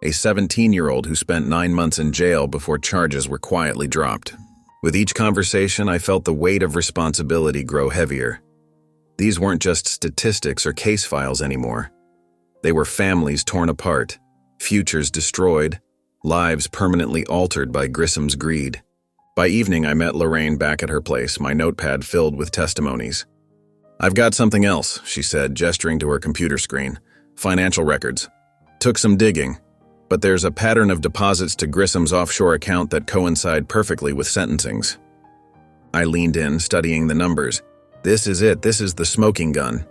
A 17-year-old who spent 9 months in jail before charges were quietly dropped. With each conversation, I felt the weight of responsibility grow heavier. These weren't just statistics or case files anymore. They were families torn apart, futures destroyed, lives permanently altered by Grissom's greed. By evening, I met Lorraine back at her place, my notepad filled with testimonies. "I've got something else," she said, gesturing to her computer screen. "Financial records. Took some digging, but there's a pattern of deposits to Grissom's offshore account that coincide perfectly with sentencings." I leaned in, studying the numbers. "This is it. This is the smoking gun."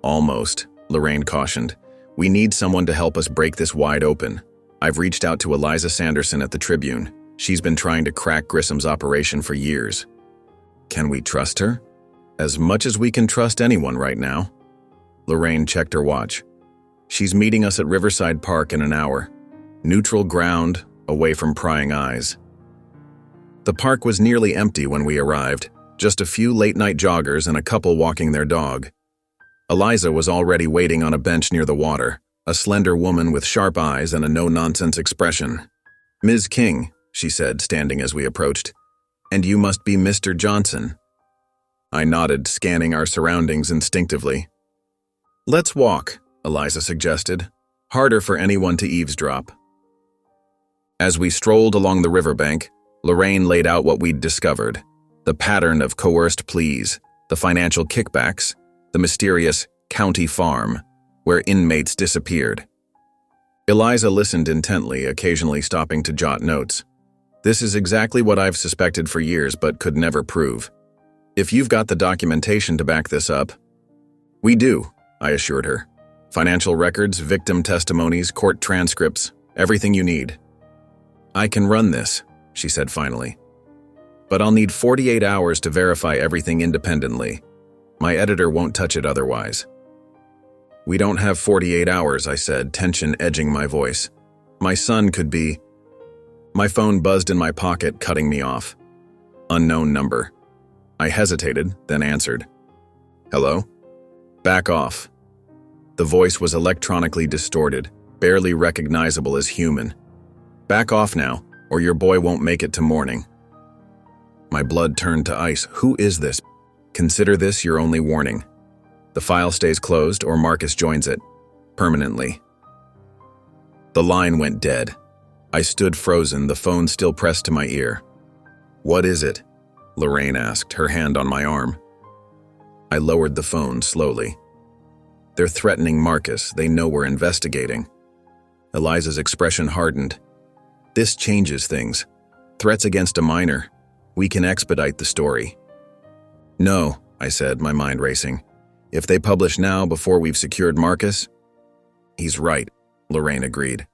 "Almost," Lorraine cautioned. "We need someone to help us break this wide open. I've reached out to Eliza Sanderson at the Tribune. She's been trying to crack Grissom's operation for years. Can we trust her? As much as we can trust anyone right now. Lorraine checked her watch. She's meeting us at Riverside Park in an hour. Neutral ground, away from prying eyes. The park was nearly empty when we arrived, just a few late-night joggers and a couple walking their dog. Eliza was already waiting on a bench near the water, a slender woman with sharp eyes and a no-nonsense expression. "Ms. King," she said, standing as we approached, "and you must be Mr. Johnson." I nodded, scanning our surroundings instinctively. "Let's walk," Eliza suggested. "Harder for anyone to eavesdrop." As we strolled along the riverbank, Lorraine laid out what we'd discovered: the pattern of coerced pleas, the financial kickbacks, the mysterious county farm, where inmates disappeared. Eliza listened intently, occasionally stopping to jot notes. "This is exactly what I've suspected for years but could never prove. If you've got the documentation to back this up." "We do," I assured her. "Financial records, victim testimonies, court transcripts, everything you need." "I can run this," she said finally. "But I'll need 48 hours to verify everything independently. My editor won't touch it otherwise." "We don't have 48 hours, I said, tension edging my voice. "My son could be—" My phone buzzed in my pocket, cutting me off. Unknown number. I hesitated, then answered. "Hello?" "Back off." The voice was electronically distorted, barely recognizable as human. "Back off now, or your boy won't make it to morning." My blood turned to ice. "Who is this?" "Consider this your only warning. The file stays closed or Marcus joins it. Permanently." The line went dead. I stood frozen, the phone still pressed to my ear. "What is it?" Lorraine asked, her hand on my arm. I lowered the phone slowly. "They're threatening Marcus. They know we're investigating." Eliza's expression hardened. "This changes things. Threats against a minor. We can expedite the story." "No," I said, my mind racing. "If they publish now before we've secured Marcus—" "He's right," Lorraine agreed.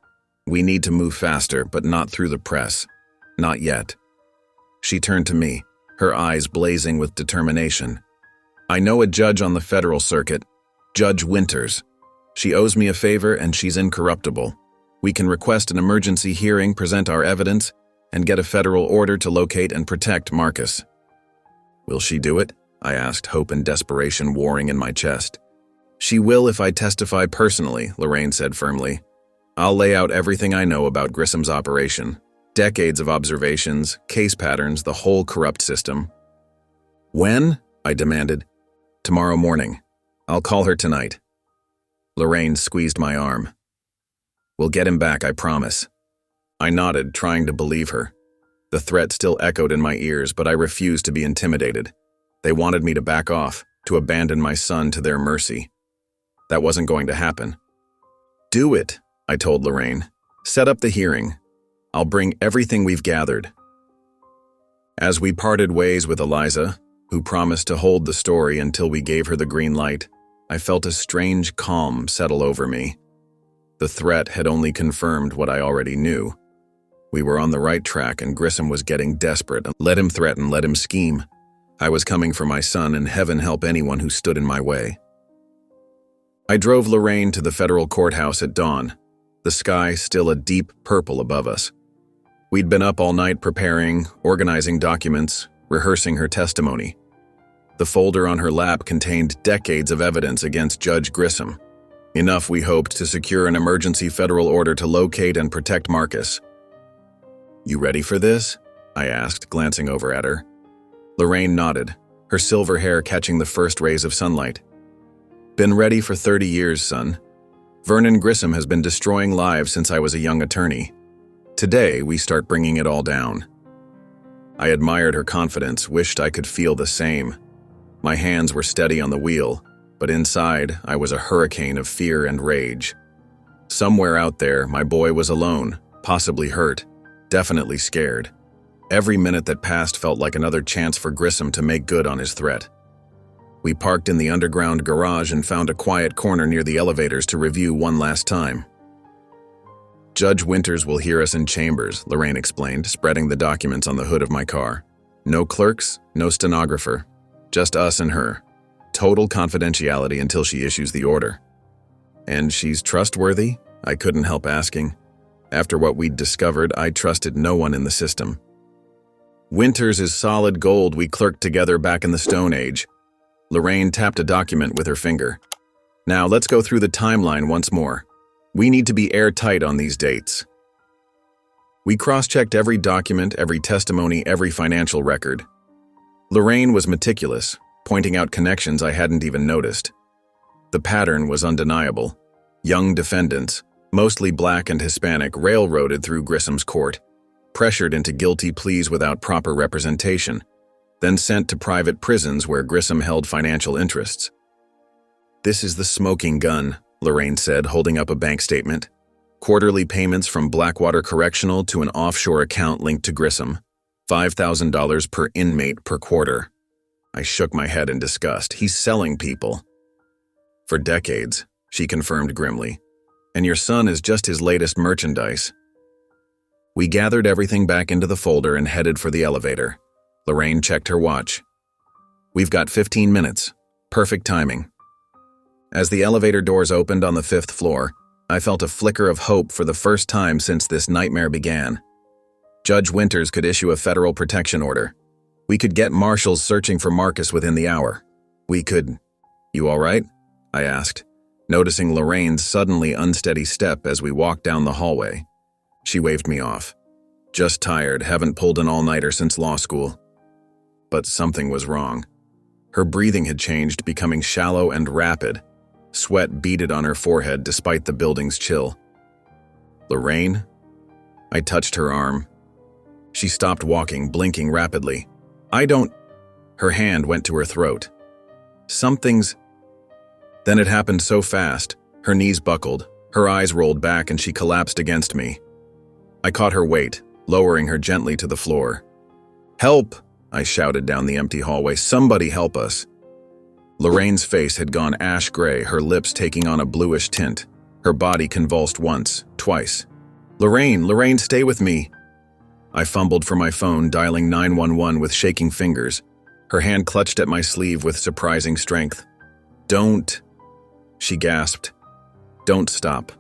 "We need to move faster, but not through the press. Not yet." She turned to me, her eyes blazing with determination. "I know a judge on the federal circuit, Judge Winters. She owes me a favor and she's incorruptible. We can request an emergency hearing, present our evidence, and get a federal order to locate and protect Marcus." "Will she do it?" I asked, hope and desperation warring in my chest. "She will if I testify personally," Lorraine said firmly. "I'll lay out everything I know about Grissom's operation. Decades of observations, case patterns, the whole corrupt system." "When?" I demanded. "Tomorrow morning. I'll call her tonight." Lorraine squeezed my arm. "We'll get him back, I promise." I nodded, trying to believe her. The threat still echoed in my ears, but I refused to be intimidated. They wanted me to back off, to abandon my son to their mercy. That wasn't going to happen. "Do it," I told Lorraine. "Set up the hearing. I'll bring everything we've gathered." As we parted ways with Eliza, who promised to hold the story until we gave her the green light, I felt a strange calm settle over me. The threat had only confirmed what I already knew. We were on the right track and Grissom was getting desperate. Let him threaten, let him scheme. I was coming for my son, and heaven help anyone who stood in my way. I drove Lorraine to the federal courthouse at dawn, the sky still a deep purple above us. We'd been up all night preparing, organizing documents, rehearsing her testimony. The folder on her lap contained decades of evidence against Judge Grissom. Enough, we hoped, to secure an emergency federal order to locate and protect Marcus. "You ready for this?" I asked, glancing over at her. Lorraine nodded, her silver hair catching the first rays of sunlight. "Been ready for 30 years, son. Vernon Grissom has been destroying lives since I was a young attorney. Today, we start bringing it all down." I admired her confidence, wished I could feel the same. My hands were steady on the wheel, but inside, I was a hurricane of fear and rage. Somewhere out there, my boy was alone, possibly hurt, definitely scared. Every minute that passed felt like another chance for Grissom to make good on his threat. We parked in the underground garage and found a quiet corner near the elevators to review one last time. Judge Winters will hear us in chambers, Lorraine explained, spreading the documents on the hood of my car. No clerks, no stenographer. Just us and her. Total confidentiality until she issues the order. And she's trustworthy? I couldn't help asking. After what we'd discovered, I trusted no one in the system. Winters is solid gold. We clerked together back in the Stone Age. Lorraine tapped a document with her finger. Now let's go through the timeline once more. We need to be airtight on these dates. We cross-checked every document, every testimony, every financial record. Lorraine was meticulous, pointing out connections I hadn't even noticed. The pattern was undeniable. Young defendants, mostly black and Hispanic, railroaded through Grissom's court, pressured into guilty pleas without proper representation, then sent to private prisons where Grissom held financial interests. This is the smoking gun, Lorraine said, holding up a bank statement. Quarterly payments from Blackwater Correctional to an offshore account linked to Grissom. $5,000 per inmate per quarter. I shook my head in disgust. He's selling people. For decades, she confirmed grimly. And your son is just his latest merchandise. We gathered everything back into the folder and headed for the elevator. Lorraine checked her watch. We've got 15 minutes. Perfect timing. As the elevator doors opened on the 5th floor, I felt a flicker of hope for the first time since this nightmare began. Judge Winters could issue a federal protection order. We could get marshals searching for Marcus within the hour. We could... You all right? I asked, noticing Lorraine's suddenly unsteady step as we walked down the hallway. She waved me off. Just tired, haven't pulled an all-nighter since law school. But something was wrong. Her breathing had changed, becoming shallow and rapid. Sweat beaded on her forehead despite the building's chill. Lorraine? I touched her arm. She stopped walking, blinking rapidly. Her hand went to her throat. Something's... Then it happened so fast. Her knees buckled, her eyes rolled back, and she collapsed against me. I caught her weight, lowering her gently to the floor. Help! I shouted down the empty hallway. Somebody help us. Lorraine's face had gone ash gray, her lips taking on a bluish tint. Her body convulsed once, twice. Lorraine, stay with me. I fumbled for my phone, dialing 911 with shaking fingers. Her hand clutched at my sleeve with surprising strength. Don't, she gasped. Don't stop.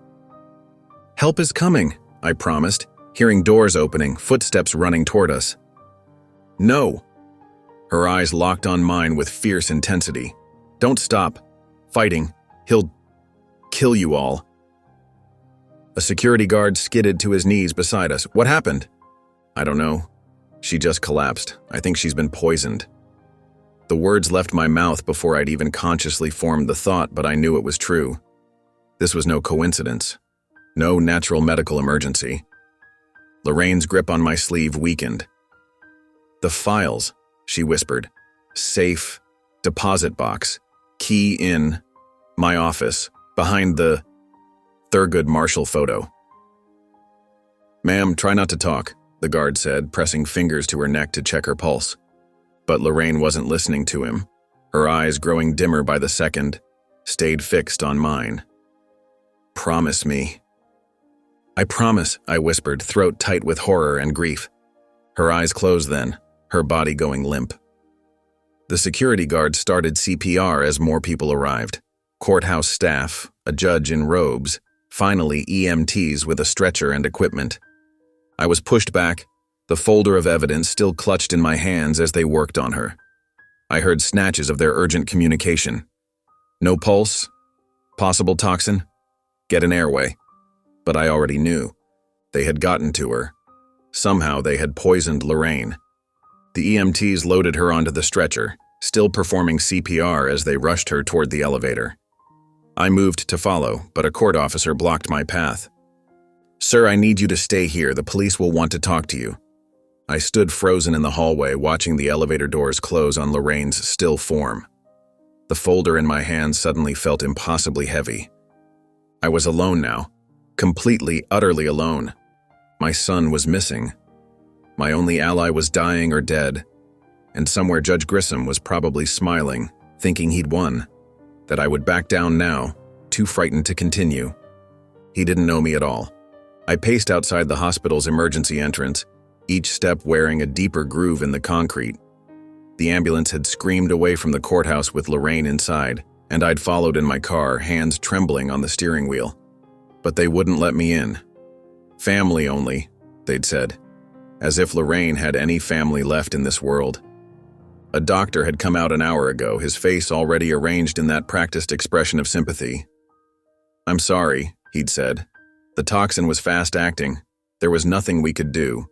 Help is coming, I promised, hearing doors opening, footsteps running toward us. No. Her eyes locked on mine with fierce intensity. Don't stop. Fighting. He'll kill you all. A security guard skidded to his knees beside us. What happened? I don't know. She just collapsed. I think she's been poisoned. The words left my mouth before I'd even consciously formed the thought, but I knew it was true. This was no coincidence. No natural medical emergency. Lorraine's grip on my sleeve weakened. The files, she whispered. Safe, deposit box, key in, my office, behind the Thurgood Marshall photo. Ma'am, try not to talk, the guard said, pressing fingers to her neck to check her pulse. But Lorraine wasn't listening to him. Her eyes, growing dimmer by the second, stayed fixed on mine. Promise me. I promise, I whispered, throat tight with horror and grief. Her eyes closed then, her body going limp. The security guard started CPR as more people arrived. Courthouse staff, a judge in robes, finally EMTs with a stretcher and equipment. I was pushed back, the folder of evidence still clutched in my hands as they worked on her. I heard snatches of their urgent communication. No pulse? Possible toxin? Get an airway. But I already knew. They had gotten to her. Somehow they had poisoned Lorraine. The EMTs loaded her onto the stretcher, still performing CPR as they rushed her toward the elevator. I moved to follow, but a court officer blocked my path. Sir, I need you to stay here. The police will want to talk to you. I stood frozen in the hallway, watching the elevator doors close on Lorraine's still form. The folder in my hand suddenly felt impossibly heavy. I was alone now, completely, utterly alone. My son was missing. My only ally was dying or dead, and somewhere Judge Grissom was probably smiling, thinking he'd won, that I would back down now, too frightened to continue. He didn't know me at all. I paced outside the hospital's emergency entrance, each step wearing a deeper groove in the concrete. The ambulance had screamed away from the courthouse with Lorraine inside, and I'd followed in my car, hands trembling on the steering wheel. But they wouldn't let me in. Family only, they'd said, as if Lorraine had any family left in this world. A doctor had come out an hour ago, his face already arranged in that practiced expression of sympathy. "I'm sorry," he'd said. "The toxin was fast-acting. There was nothing we could do."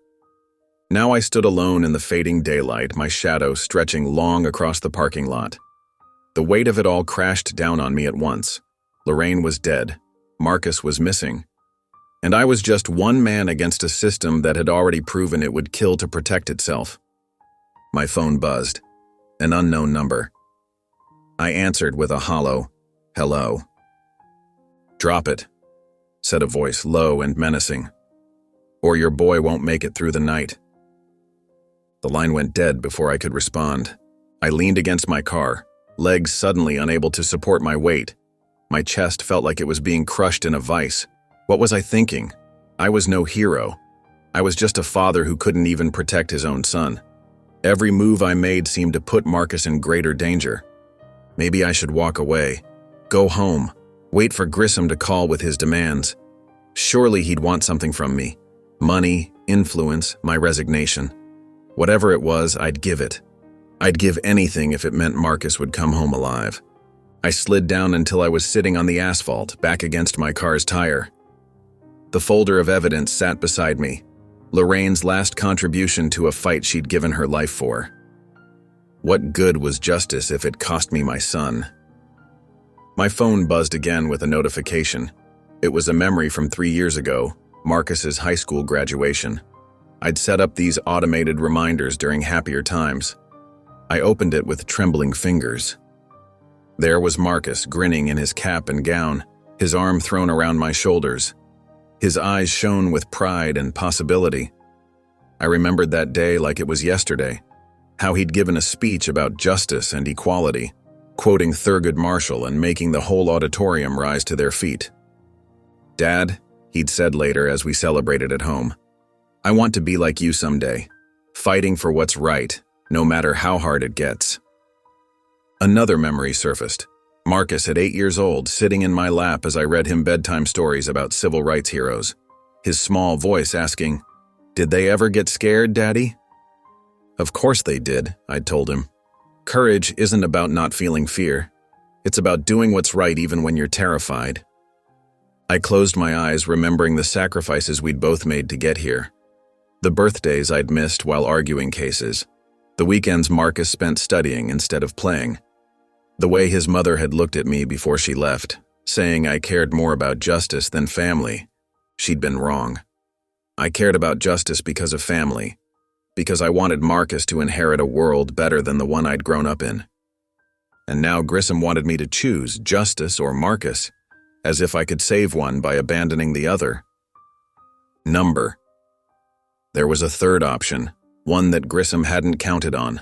Now I stood alone in the fading daylight, my shadow stretching long across the parking lot. The weight of it all crashed down on me at once. Lorraine was dead. Marcus was missing. And I was just one man against a system that had already proven it would kill to protect itself. My phone buzzed. An unknown number. I answered with a hollow, "Hello." "Drop it," said a voice low and menacing, "or your boy won't make it through the night." The line went dead before I could respond. I leaned against my car, legs suddenly unable to support my weight. My chest felt like it was being crushed in a vice. What was I thinking? I was no hero. I was just a father who couldn't even protect his own son. Every move I made seemed to put Marcus in greater danger. Maybe I should walk away, go home, wait for Grissom to call with his demands. Surely he'd want something from me. Money, influence, my resignation. Whatever it was, I'd give it. I'd give anything if it meant Marcus would come home alive. I slid down until I was sitting on the asphalt, back against my car's tire. The folder of evidence sat beside me, Lorraine's last contribution to a fight she'd given her life for. What good was justice if it cost me my son? My phone buzzed again with a notification. It was a memory from 3 years ago, Marcus's high school graduation. I'd set up these automated reminders during happier times. I opened it with trembling fingers. There was Marcus, grinning in his cap and gown, his arm thrown around my shoulders. His eyes shone with pride and possibility. I remembered that day like it was yesterday, how he'd given a speech about justice and equality, quoting Thurgood Marshall and making the whole auditorium rise to their feet. "Dad," he'd said later as we celebrated at home, "I want to be like you someday, fighting for what's right, no matter how hard it gets." Another memory surfaced. Marcus at 8 years old, sitting in my lap as I read him bedtime stories about civil rights heroes. His small voice asking, "Did they ever get scared, Daddy?" Of course they did, I'd told him. Courage isn't about not feeling fear. It's about doing what's right even when you're terrified. I closed my eyes, remembering the sacrifices we'd both made to get here. The birthdays I'd missed while arguing cases. The weekends Marcus spent studying instead of playing. The way his mother had looked at me before she left, saying I cared more about justice than family. She'd been wrong. I cared about justice because of family, because I wanted Marcus to inherit a world better than the one I'd grown up in. And now Grissom wanted me to choose justice or Marcus, as if I could save one by abandoning the other. Number. There was a third option, one that Grissom hadn't counted on.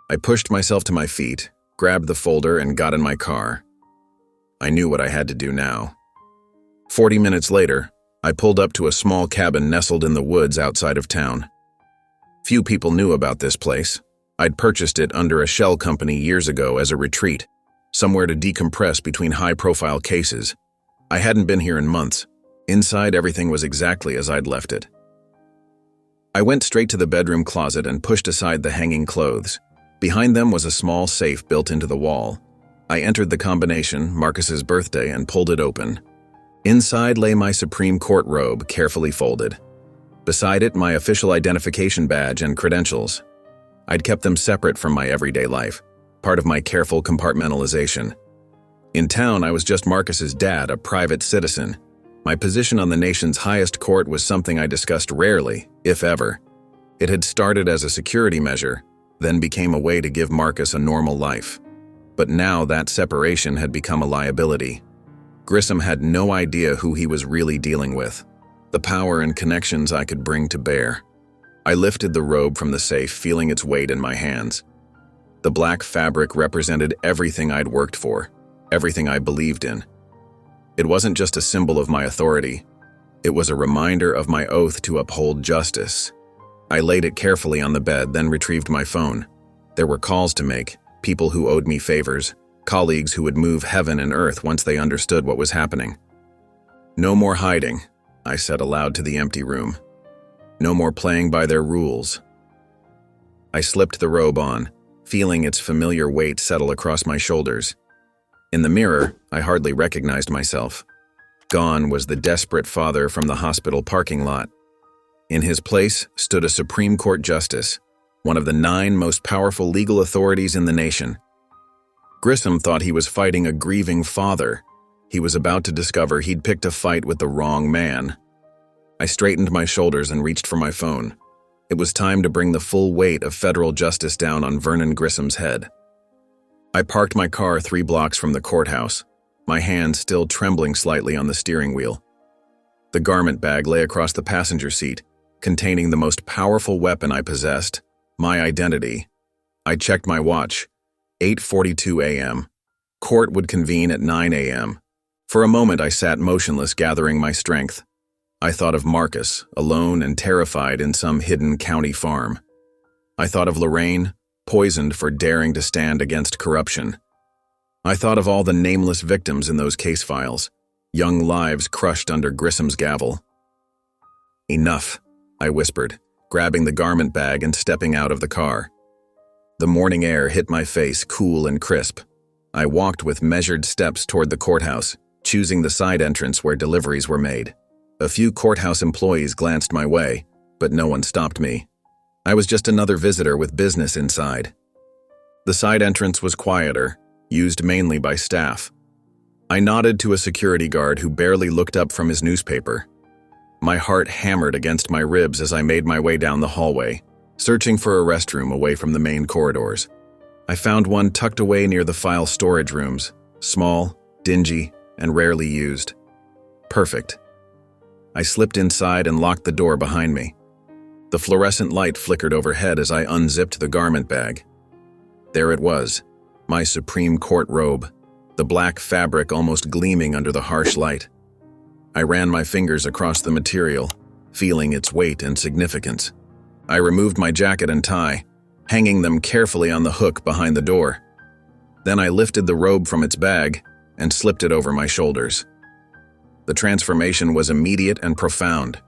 I pushed myself to my feet, grabbed the folder, and got in my car. I knew what I had to do now. 40 minutes later, I pulled up to a small cabin nestled in the woods outside of town. Few people knew about this place. I'd purchased it under a shell company years ago as a retreat, somewhere to decompress between high-profile cases. I hadn't been here in months. Inside, everything was exactly as I'd left it. I went straight to the bedroom closet and pushed aside the hanging clothes. Behind them was a small safe built into the wall. I entered the combination, Marcus's birthday, and pulled it open. Inside lay my Supreme Court robe, carefully folded. Beside it, my official identification badge and credentials. I'd kept them separate from my everyday life, part of my careful compartmentalization. In town, I was just Marcus's dad, a private citizen. My position on the nation's highest court was something I discussed rarely, if ever. It had started as a security measure, then became a way to give Marcus a normal life. But now that separation had become a liability. Grissom had no idea who he was really dealing with, the power and connections I could bring to bear. I lifted the robe from the safe, feeling its weight in my hands. The black fabric represented everything I'd worked for, everything I believed in. It wasn't just a symbol of my authority. It was a reminder of my oath to uphold justice. I laid it carefully on the bed, then retrieved my phone. There were calls to make, people who owed me favors, colleagues who would move heaven and earth once they understood what was happening. No more hiding, I said aloud to the empty room. No more playing by their rules. I slipped the robe on, feeling its familiar weight settle across my shoulders. In the mirror, I hardly recognized myself. Gone was the desperate father from the hospital parking lot. In his place stood a Supreme Court justice, one of the 9 most powerful legal authorities in the nation. Grissom thought he was fighting a grieving father. He was about to discover he'd picked a fight with the wrong man. I straightened my shoulders and reached for my phone. It was time to bring the full weight of federal justice down on Vernon Grissom's head. I parked my car 3 blocks from the courthouse, my hand still trembling slightly on the steering wheel. The garment bag lay across the passenger seat, containing the most powerful weapon I possessed, my identity. I checked my watch. 8:42 a.m. Court would convene at 9 a.m. For a moment I sat motionless, gathering my strength. I thought of Marcus, alone and terrified in some hidden county farm. I thought of Lorraine, poisoned for daring to stand against corruption. I thought of all the nameless victims in those case files, young lives crushed under Grissom's gavel. Enough, I whispered, grabbing the garment bag and stepping out of the car. The morning air hit my face, cool and crisp. I walked with measured steps toward the courthouse, choosing the side entrance where deliveries were made. A few courthouse employees glanced my way, but no one stopped me. I was just another visitor with business inside. The side entrance was quieter, used mainly by staff. I nodded to a security guard who barely looked up from his newspaper. My heart hammered against my ribs as I made my way down the hallway, searching for a restroom away from the main corridors. I found one tucked away near the file storage rooms, small, dingy, and rarely used. Perfect. I slipped inside and locked the door behind me. The fluorescent light flickered overhead as I unzipped the garment bag. There it was, my Supreme Court robe, the black fabric almost gleaming under the harsh light. I ran my fingers across the material, feeling its weight and significance. I removed my jacket and tie, hanging them carefully on the hook behind the door. Then I lifted the robe from its bag and slipped it over my shoulders. The transformation was immediate and profound.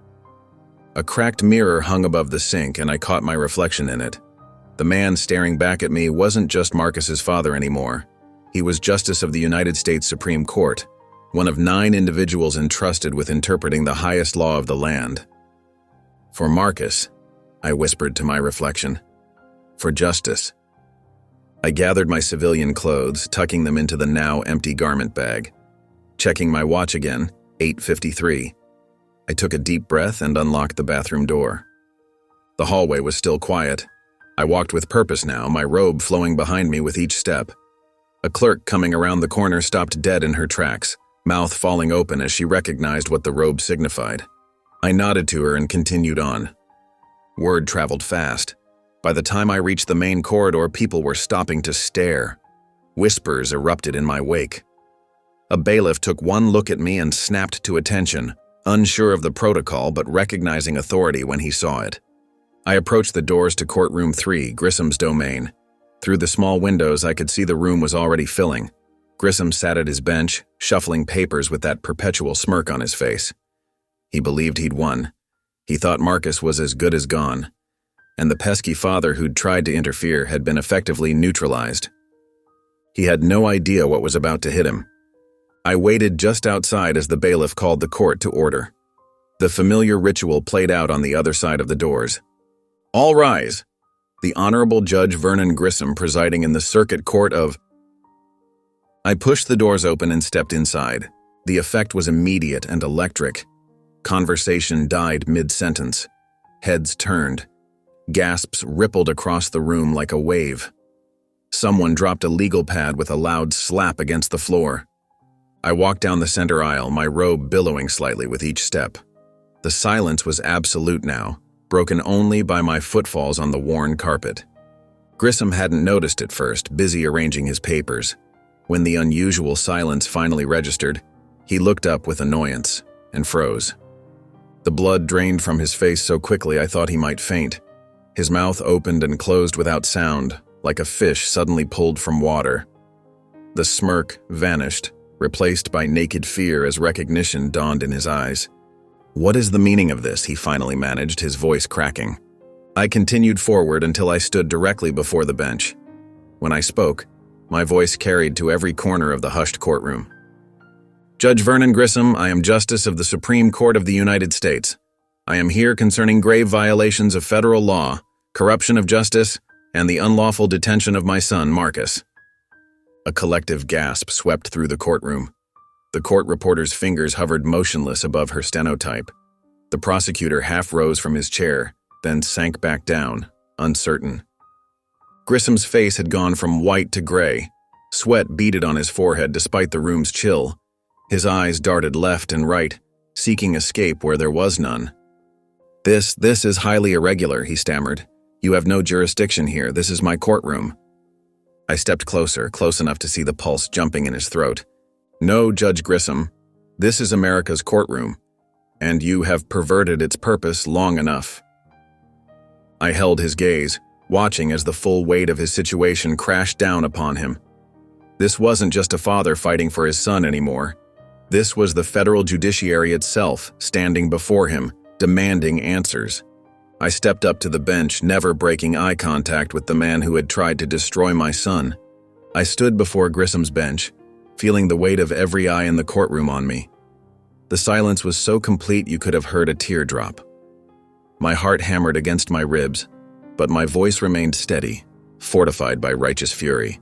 A cracked mirror hung above the sink, and I caught my reflection in it. The man staring back at me wasn't just Marcus's father anymore. He was Justice of the United States Supreme Court, one of 9 individuals entrusted with interpreting the highest law of the land. For Marcus, I whispered to my reflection. For justice. I gathered my civilian clothes, tucking them into the now empty garment bag. Checking my watch again, 8:53. I took a deep breath and unlocked the bathroom door. The hallway was still quiet. I walked with purpose now, my robe flowing behind me with each step. A clerk coming around the corner stopped dead in her tracks, mouth falling open as she recognized what the robe signified. I nodded to her and continued on. Word traveled fast. By the time I reached the main corridor, people were stopping to stare. Whispers erupted in my wake. A bailiff took one look at me and snapped to attention, unsure of the protocol but recognizing authority when he saw it. I approached the doors to courtroom 3, Grissom's domain. Through the small windows, I could see the room was already filling. Grissom sat at his bench, shuffling papers with that perpetual smirk on his face. He believed he'd won. He thought Marcus was as good as gone, and the pesky father who'd tried to interfere had been effectively neutralized. He had no idea what was about to hit him. I waited just outside as the bailiff called the court to order. The familiar ritual played out on the other side of the doors. All rise! The Honorable Judge Vernon Grissom presiding in the Circuit Court of... I pushed the doors open and stepped inside. The effect was immediate and electric. Conversation died mid-sentence. Heads turned. Gasps rippled across the room like a wave. Someone dropped a legal pad with a loud slap against the floor. I walked down the center aisle, my robe billowing slightly with each step. The silence was absolute now, broken only by my footfalls on the worn carpet. Grissom hadn't noticed at first, busy arranging his papers. When the unusual silence finally registered, he looked up with annoyance and froze. The blood drained from his face so quickly I thought he might faint. His mouth opened and closed without sound, like a fish suddenly pulled from water. The smirk vanished, replaced by naked fear as recognition dawned in his eyes. "What is the meaning of this?" he finally managed, his voice cracking. I continued forward until I stood directly before the bench. When I spoke, my voice carried to every corner of the hushed courtroom. "Judge Vernon Grissom, I am Justice of the Supreme Court of the United States. I am here concerning grave violations of federal law, corruption of justice, and the unlawful detention of my son, Marcus." A collective gasp swept through the courtroom. The court reporter's fingers hovered motionless above her stenotype. The prosecutor half rose from his chair, then sank back down, uncertain. Grissom's face had gone from white to gray. Sweat beaded on his forehead despite the room's chill. His eyes darted left and right, seeking escape where there was none. This is highly irregular," he stammered. "You have no jurisdiction here. This is my courtroom." I stepped closer, close enough to see the pulse jumping in his throat. "No, Judge Grissom. This is America's courtroom, and you have perverted its purpose long enough." I held his gaze, watching as the full weight of his situation crashed down upon him. This wasn't just a father fighting for his son anymore. This was the federal judiciary itself, standing before him, demanding answers. I stepped up to the bench, never breaking eye contact with the man who had tried to destroy my son. I stood before Grissom's bench, feeling the weight of every eye in the courtroom on me. The silence was so complete you could have heard a tear drop. My heart hammered against my ribs, but my voice remained steady, fortified by righteous fury.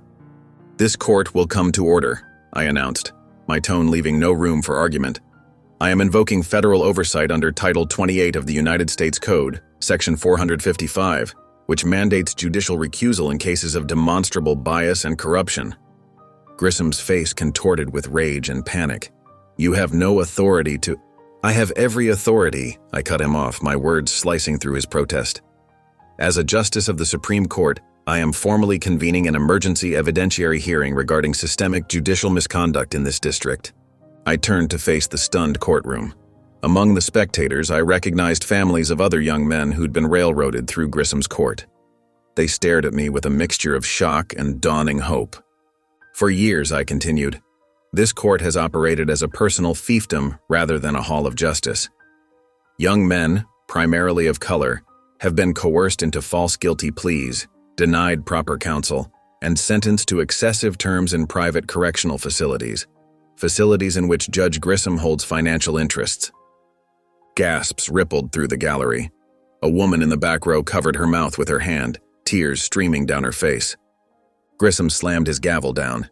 "This court will come to order," I announced, my tone leaving no room for argument. "I am invoking federal oversight under Title 28 of the United States Code, Section 455, which mandates judicial recusal in cases of demonstrable bias and corruption." Grissom's face contorted with rage and panic. "You have no authority to—" "I have every authority," I cut him off, my words slicing through his protest. "As a justice of the Supreme Court, I am formally convening an emergency evidentiary hearing regarding systemic judicial misconduct in this district." I turned to face the stunned courtroom. Among the spectators, I recognized families of other young men who'd been railroaded through Grissom's court. They stared at me with a mixture of shock and dawning hope. "For years," I continued, "this court has operated as a personal fiefdom rather than a hall of justice. Young men, primarily of color, have been coerced into false guilty pleas, denied proper counsel, and sentenced to excessive terms in private correctional facilities in which Judge Grissom holds financial interests." Gasps rippled through the gallery. A woman in the back row covered her mouth with her hand, tears streaming down her face. Grissom slammed his gavel down.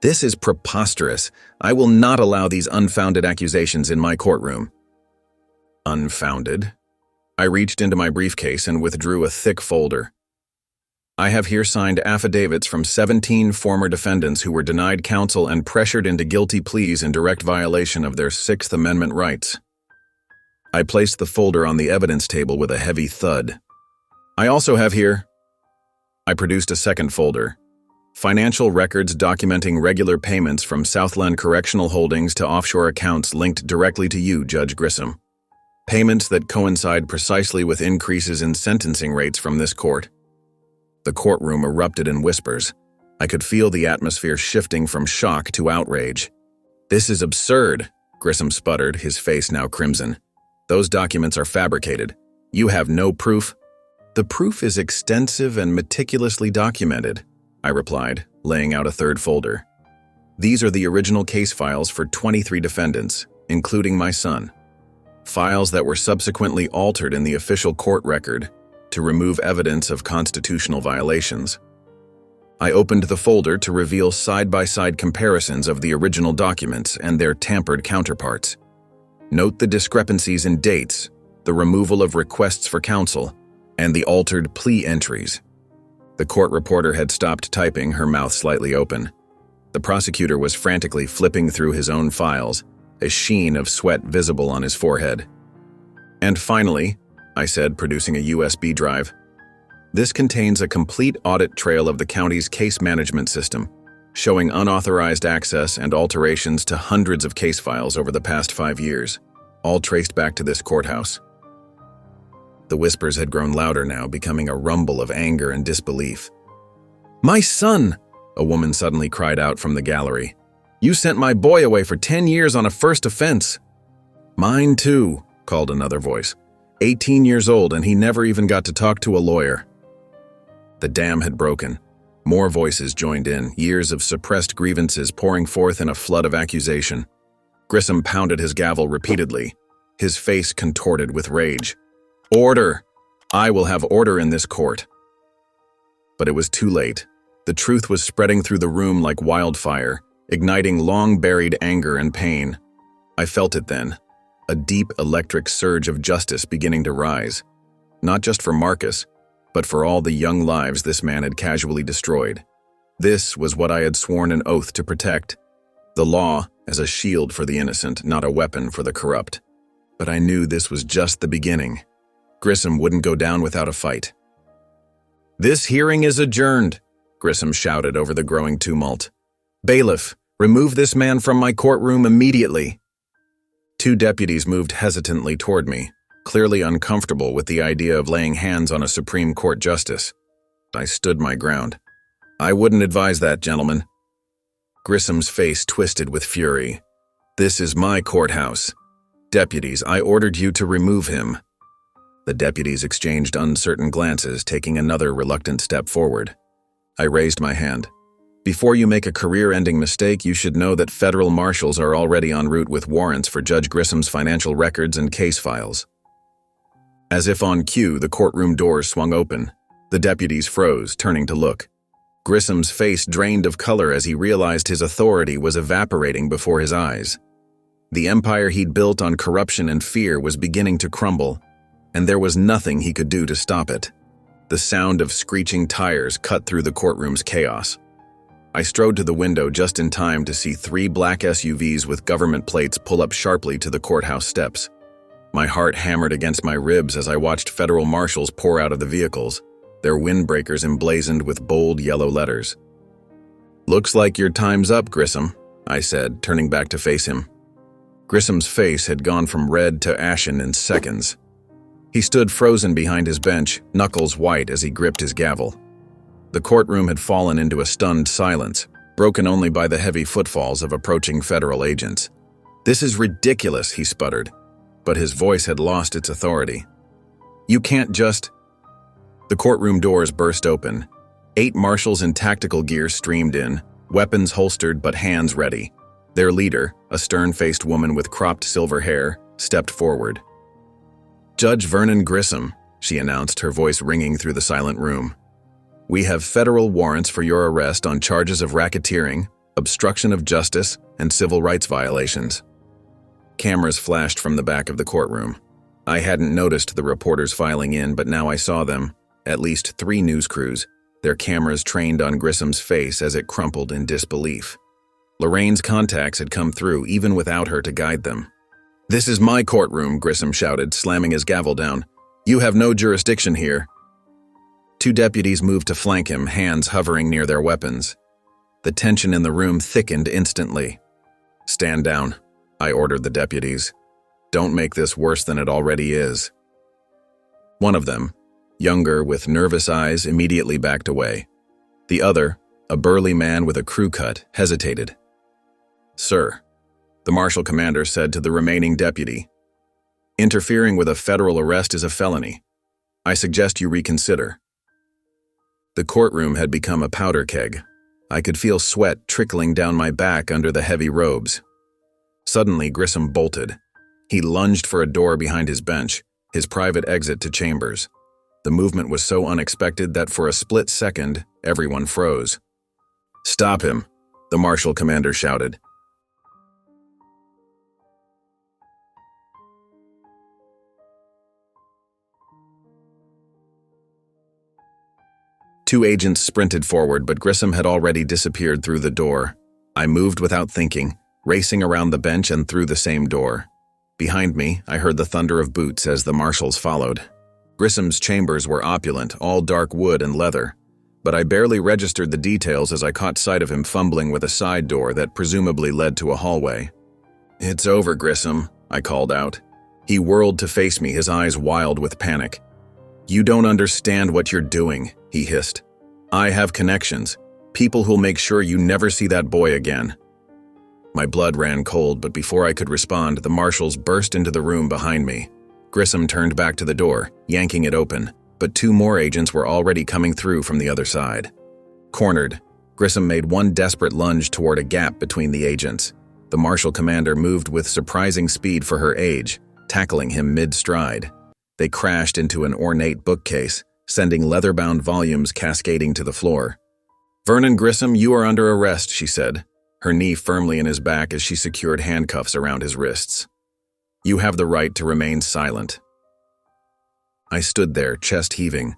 "This is preposterous. I will not allow these unfounded accusations in my courtroom." Unfounded? I reached into my briefcase and withdrew a thick folder. "I have here signed affidavits from 17 former defendants who were denied counsel and pressured into guilty pleas in direct violation of their Sixth Amendment rights." I placed the folder on the evidence table with a heavy thud. "I also have here—" I produced a second folder. "Financial records documenting regular payments from Southland Correctional Holdings to offshore accounts linked directly to you, Judge Grissom. Payments that coincide precisely with increases in sentencing rates from this court." The courtroom erupted in whispers. I could feel the atmosphere shifting from shock to outrage. "This is absurd," Grissom sputtered, his face now crimson. "Those documents are fabricated. You have no proof." "The proof is extensive and meticulously documented," I replied, laying out a third folder. "These are the original case files for 23 defendants, including my son. Files that were subsequently altered in the official court record to remove evidence of constitutional violations." I opened the folder to reveal side-by-side comparisons of the original documents and their tampered counterparts. Note the discrepancies in dates, the removal of requests for counsel, and the altered plea entries. The court reporter had stopped typing, her mouth slightly open. The prosecutor was frantically flipping through his own files, a sheen of sweat visible on his forehead. "And finally," I said, producing a USB drive, "this contains a complete audit trail of the county's case management system, showing unauthorized access and alterations to hundreds of case files over the past 5 years. all traced back to this courthouse. The whispers had grown louder now, becoming a rumble of anger and disbelief. "My son!" a woman suddenly cried out from the gallery. "You sent my boy away for 10 years on a first offense." "Mine too," called another voice. 18 years old, and he never even got to talk to a lawyer. The dam had broken. More voices joined in, years of suppressed grievances pouring forth in a flood of accusation. Grissom pounded his gavel repeatedly, his face contorted with rage. "Order! I will have order in this court." But it was too late. The truth was spreading through the room like wildfire, igniting long-buried anger and pain. I felt it then, a deep electric surge of justice beginning to rise, not just for Marcus, but for all the young lives this man had casually destroyed. This was what I had sworn an oath to protect. The law as a shield for the innocent, not a weapon for the corrupt. But I knew this was just the beginning. Grissom wouldn't go down without a fight. "This hearing is adjourned," Grissom shouted over the growing tumult. "Bailiff, remove this man from my courtroom immediately." 2 deputies moved hesitantly toward me, clearly uncomfortable with the idea of laying hands on a Supreme Court justice. I stood my ground. "I wouldn't advise that, gentlemen." Grissom's face twisted with fury. "This is my courthouse. Deputies, I ordered you to remove him." The deputies exchanged uncertain glances, taking another reluctant step forward. I raised my hand. "Before you make a career-ending mistake, you should know that federal marshals are already en route with warrants for Judge Grissom's financial records and case files." As if on cue, the courtroom doors swung open. The deputies froze, turning to look. Grissom's face drained of color as he realized his authority was evaporating before his eyes. The empire he'd built on corruption and fear was beginning to crumble, and there was nothing he could do to stop it. The sound of screeching tires cut through the courtroom's chaos. I strode to the window just in time to see 3 black SUVs with government plates pull up sharply to the courthouse steps. My heart hammered against my ribs as I watched federal marshals pour out of the vehicles, their windbreakers emblazoned with bold yellow letters. "Looks like your time's up, Grissom," I said, turning back to face him. Grissom's face had gone from red to ashen in seconds. He stood frozen behind his bench, knuckles white as he gripped his gavel. The courtroom had fallen into a stunned silence, broken only by the heavy footfalls of approaching federal agents. "This is ridiculous," he sputtered, but his voice had lost its authority. "You can't just—" The courtroom doors burst open. 8 marshals in tactical gear streamed in, weapons holstered but hands ready. Their leader, a stern-faced woman with cropped silver hair, stepped forward. "Judge Vernon Grissom," she announced, her voice ringing through the silent room. "We have federal warrants for your arrest on charges of racketeering, obstruction of justice, and civil rights violations." Cameras flashed from the back of the courtroom. I hadn't noticed the reporters filing in, but now I saw them, at least 3 news crews, their cameras trained on Grissom's face as it crumpled in disbelief. Lorraine's contacts had come through, even without her to guide them. "This is my courtroom," Grissom shouted, slamming his gavel down. "You have no jurisdiction here." 2 deputies moved to flank him, hands hovering near their weapons. The tension in the room thickened instantly. "Stand down," I ordered the deputies. "Don't make this worse than it already is." One of them, younger with nervous eyes, immediately backed away. The other, a burly man with a crew cut, hesitated. "Sir," the marshal commander said to the remaining deputy, "interfering with a federal arrest is a felony. I suggest you reconsider." The courtroom had become a powder keg. I could feel sweat trickling down my back under the heavy robes. Suddenly, Grissom bolted. He lunged for a door behind his bench, his private exit to chambers. The movement was so unexpected that for a split second, everyone froze. "Stop him," the marshal commander shouted. Two agents sprinted forward, but Grissom had already disappeared through the door. I moved without thinking, racing around the bench and through the same door. Behind me, I heard the thunder of boots as the marshals followed. Grissom's chambers were opulent, all dark wood and leather, but I barely registered the details as I caught sight of him fumbling with a side door that presumably led to a hallway. "It's over, Grissom," I called out. He whirled to face me, his eyes wild with panic. "You don't understand what you're doing," he hissed. "I have connections, people who'll make sure you never see that boy again." My blood ran cold, but before I could respond, the marshals burst into the room behind me. Grissom turned back to the door, yanking it open, but 2 more agents were already coming through from the other side. Cornered, Grissom made one desperate lunge toward a gap between the agents. The marshal commander moved with surprising speed for her age, tackling him mid-stride. They crashed into an ornate bookcase, sending leather-bound volumes cascading to the floor. "Vernon Grissom, you are under arrest," she said, her knee firmly in his back as she secured handcuffs around his wrists. "You have the right to remain silent." I stood there, chest heaving,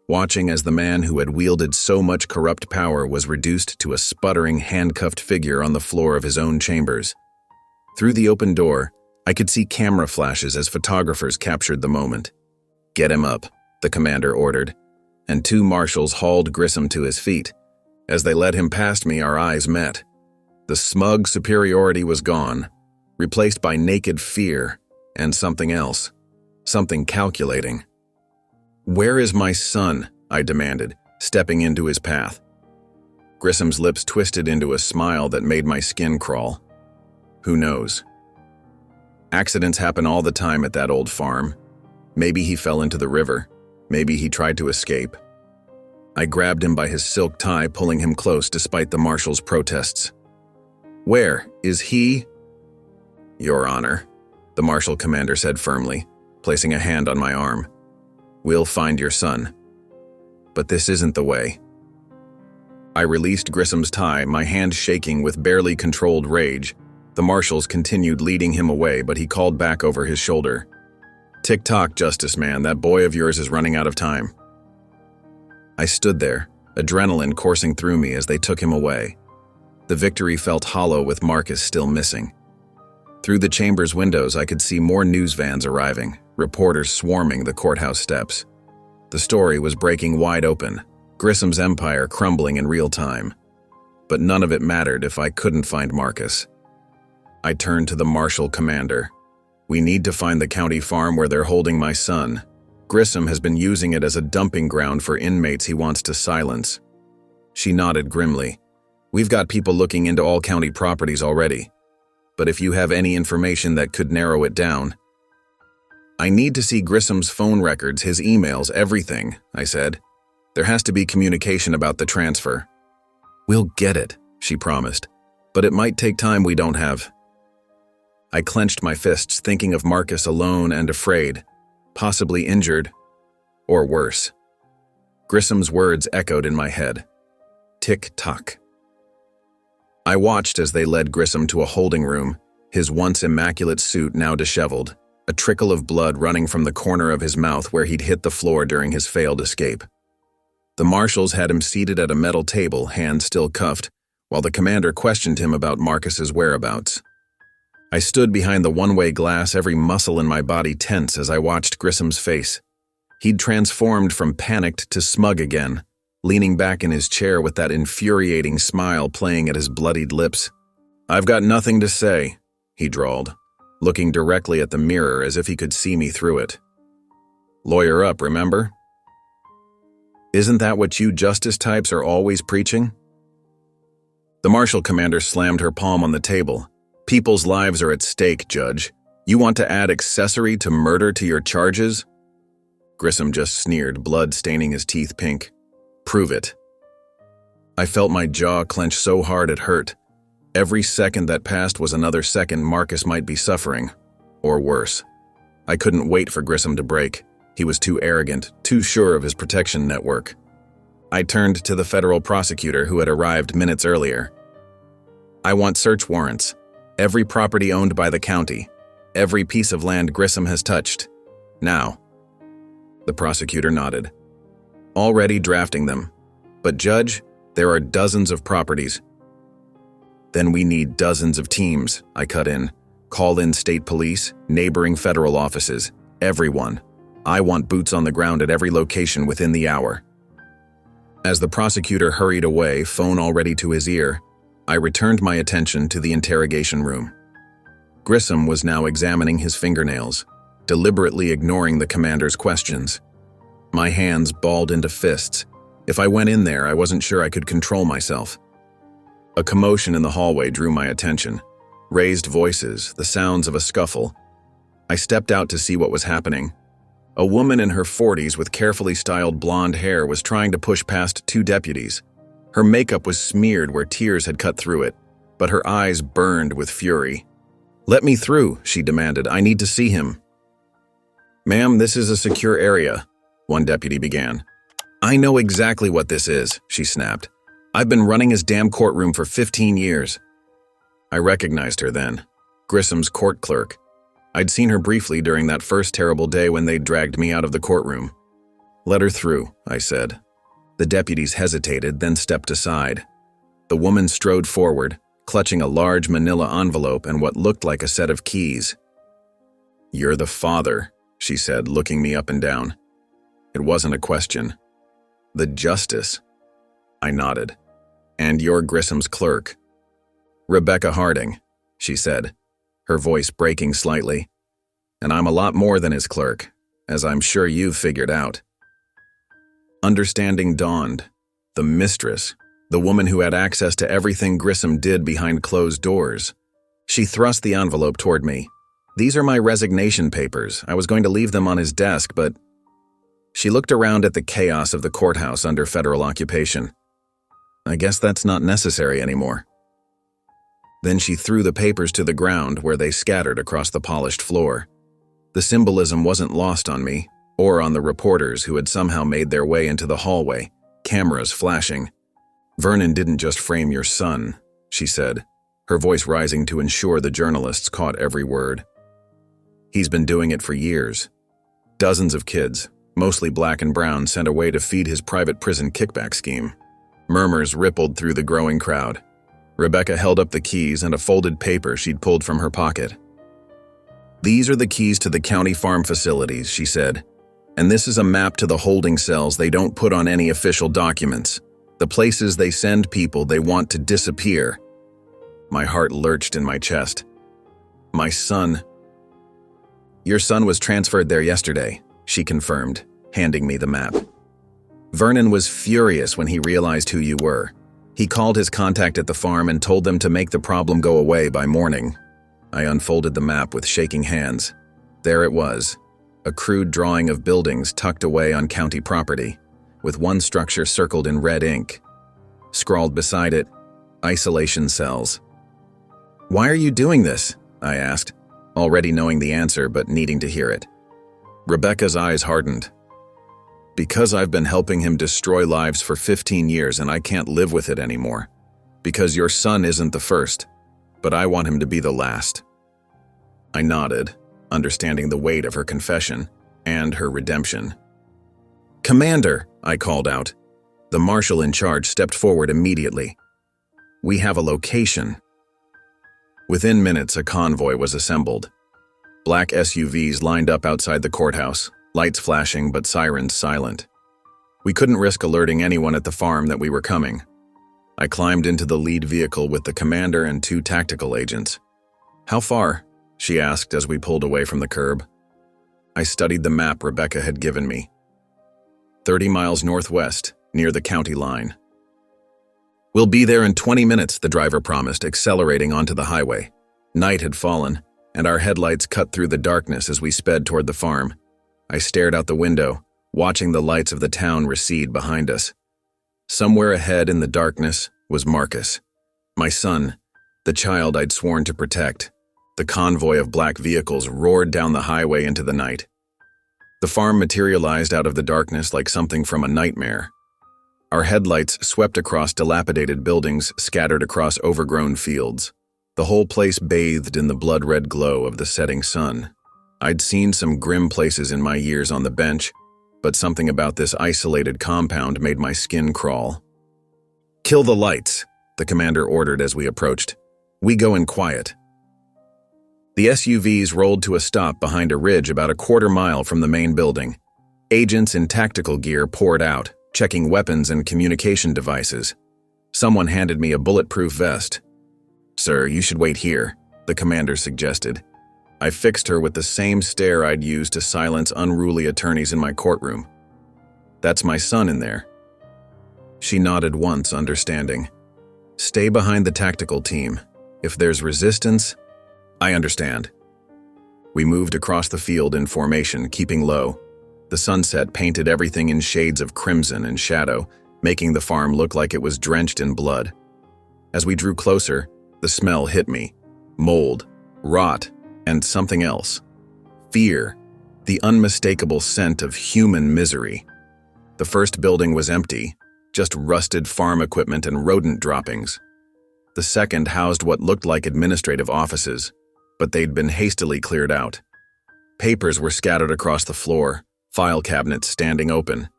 watching as the man who had wielded so much corrupt power was reduced to a sputtering, handcuffed figure on the floor of his own chambers. Through the open door, I could see camera flashes as photographers captured the moment. "Get him up," the commander ordered, and 2 marshals hauled Grissom to his feet. As they led him past me, our eyes met. The smug superiority was gone, replaced by naked fear and something else, something calculating. "Where is my son?" I demanded, stepping into his path. Grissom's lips twisted into a smile that made my skin crawl. "Who knows? Accidents happen all the time at that old farm. Maybe he fell into the river. Maybe he tried to escape." I grabbed him by his silk tie, pulling him close despite the marshal's protests. "Where is he?" "Your Honor," the marshal commander said firmly, placing a hand on my arm. "We'll find your son. But this isn't the way." I released Grissom's tie, my hand shaking with barely controlled rage. The marshals continued leading him away, but he called back over his shoulder. "Tick-tock, Justice Man, that boy of yours is running out of time." I stood there, adrenaline coursing through me as they took him away. The victory felt hollow with Marcus still missing. Through the chamber's windows, I could see more news vans arriving, reporters swarming the courthouse steps. The story was breaking wide open, Grissom's empire crumbling in real time. But none of it mattered if I couldn't find Marcus. I turned to the marshal commander. "We need to find the county farm where they're holding my son. Grissom has been using it as a dumping ground for inmates he wants to silence." She nodded grimly. "We've got people looking into all county properties already. But if you have any information that could narrow it down..." "I need to see Grissom's phone records, his emails, everything," I said. "There has to be communication about the transfer." "We'll get it," she promised. "But it might take time we don't have." I clenched my fists, thinking of Marcus alone and afraid, possibly injured, or worse. Grissom's words echoed in my head. Tick-tock. I watched as they led Grissom to a holding room, his once immaculate suit now disheveled, a trickle of blood running from the corner of his mouth where he'd hit the floor during his failed escape. The marshals had him seated at a metal table, hands still cuffed, while the commander questioned him about Marcus's whereabouts. I stood behind the one-way glass, every muscle in my body tense as I watched Grissom's face. He'd transformed from panicked to smug again, leaning back in his chair with that infuriating smile playing at his bloodied lips. "I've got nothing to say," he drawled, looking directly at the mirror as if he could see me through it. "Lawyer up, remember? Isn't that what you justice types are always preaching?" The marshal commander slammed her palm on the table. "People's lives are at stake, Judge. You want to add accessory to murder to your charges?" Grissom just sneered, blood staining his teeth pink. "Prove it." I felt my jaw clench so hard it hurt. Every second that passed was another second Marcus might be suffering, or worse. I couldn't wait for Grissom to break. He was too arrogant, too sure of his protection network. I turned to the federal prosecutor who had arrived minutes earlier. "I want search warrants. Every property owned by the county. Every piece of land Grissom has touched. Now." The prosecutor nodded. "Already drafting them. But Judge, there are dozens of properties." "Then we need dozens of teams," I cut in. "Call in state police, neighboring federal offices, everyone. I want boots on the ground at every location within the hour." As the prosecutor hurried away, phone already to his ear, I returned my attention to the interrogation room. Grissom was now examining his fingernails. deliberately ignoring the commander's questions. My hands balled into fists. If I went in there, I wasn't sure I could control myself. A commotion in the hallway drew my attention. Raised voices, the sounds of a scuffle. I stepped out to see what was happening. A woman in her 40s with carefully styled blonde hair was trying to push past two deputies. Her makeup was smeared where tears had cut through it, but her eyes burned with fury. "Let me through," she demanded. "I need to see him." "Ma'am, this is a secure area," one deputy began. "I know exactly what this is," she snapped. "I've been running his damn courtroom for 15 years. I recognized her then. Grissom's court clerk. I'd seen her briefly during that first terrible day when they'd dragged me out of the courtroom. "Let her through," I said. The deputies hesitated, then stepped aside. The woman strode forward, clutching a large manila envelope and what looked like a set of keys. "You're the father," she said, looking me up and down. It wasn't a question. "The justice." I nodded. "And you're Grissom's clerk." "Rebecca Harding," she said, her voice breaking slightly. "And I'm a lot more than his clerk, as I'm sure you've figured out." Understanding dawned. The mistress, the woman who had access to everything Grissom did behind closed doors. She thrust the envelope toward me. "These are my resignation papers. I was going to leave them on his desk, but..." She looked around at the chaos of the courthouse under federal occupation. "I guess that's not necessary anymore." Then she threw the papers to the ground where they scattered across the polished floor. The symbolism wasn't lost on me, or on the reporters who had somehow made their way into the hallway, cameras flashing. "Vernon didn't just frame your son," she said, her voice rising to ensure the journalists caught every word. "He's been doing it for years. Dozens of kids, mostly black and brown, sent away to feed his private prison kickback scheme." Murmurs rippled through the growing crowd. Rebecca held up the keys and a folded paper she'd pulled from her pocket. "These are the keys to the county farm facilities," she said. "And this is a map to the holding cells they don't put on any official documents. The places they send people they want to disappear." My heart lurched in my chest. "My son..." "Your son was transferred there yesterday," she confirmed, handing me the map. "Vernon was furious when he realized who you were. He called his contact at the farm and told them to make the problem go away by morning." I unfolded the map with shaking hands. There it was, a crude drawing of buildings tucked away on county property, with one structure circled in red ink. Scrawled beside it, "Isolation cells." "Why are you doing this?" I asked, already knowing the answer but needing to hear it. Rebecca's eyes hardened. "Because I've been helping him destroy lives for 15 years and I can't live with it anymore. Because your son isn't the first, but I want him to be the last." I nodded, understanding the weight of her confession and her redemption. "Commander," I called out. The marshal in charge stepped forward immediately. "We have a location." Within minutes, a convoy was assembled. Black SUVs lined up outside the courthouse, lights flashing but sirens silent. We couldn't risk alerting anyone at the farm that we were coming. I climbed into the lead vehicle with the commander and two tactical agents. "How far?" she asked as we pulled away from the curb. I studied the map Rebecca had given me. 30 miles northwest, near the county line. "We'll be there in 20 minutes, the driver promised, accelerating onto the highway. Night had fallen, and our headlights cut through the darkness as we sped toward the farm. I stared out the window, watching the lights of the town recede behind us. Somewhere ahead in the darkness was Marcus, my son, the child I'd sworn to protect. The convoy of black vehicles roared down the highway into the night. The farm materialized out of the darkness like something from a nightmare. Our headlights swept across dilapidated buildings scattered across overgrown fields. The whole place bathed in the blood-red glow of the setting sun. I'd seen some grim places in my years on the bench, but something about this isolated compound made my skin crawl. "Kill the lights," the commander ordered as we approached. "We go in quiet." The SUVs rolled to a stop behind a ridge about a quarter-mile from the main building. Agents in tactical gear poured out, checking weapons and communication devices. Someone handed me a bulletproof vest. "Sir, you should wait here," the commander suggested. I fixed her with the same stare I'd used to silence unruly attorneys in my courtroom. "That's my son in there." She nodded once, understanding. "Stay behind the tactical team. If there's resistance..." "I understand." We moved across the field in formation, keeping low. The sunset painted everything in shades of crimson and shadow, making the farm look like it was drenched in blood. As we drew closer, the smell hit me. Mold, rot, and something else. Fear, the unmistakable scent of human misery. The first building was empty, just rusted farm equipment and rodent droppings. The second housed what looked like administrative offices, but they'd been hastily cleared out. Papers were scattered across the floor, file cabinets standing open.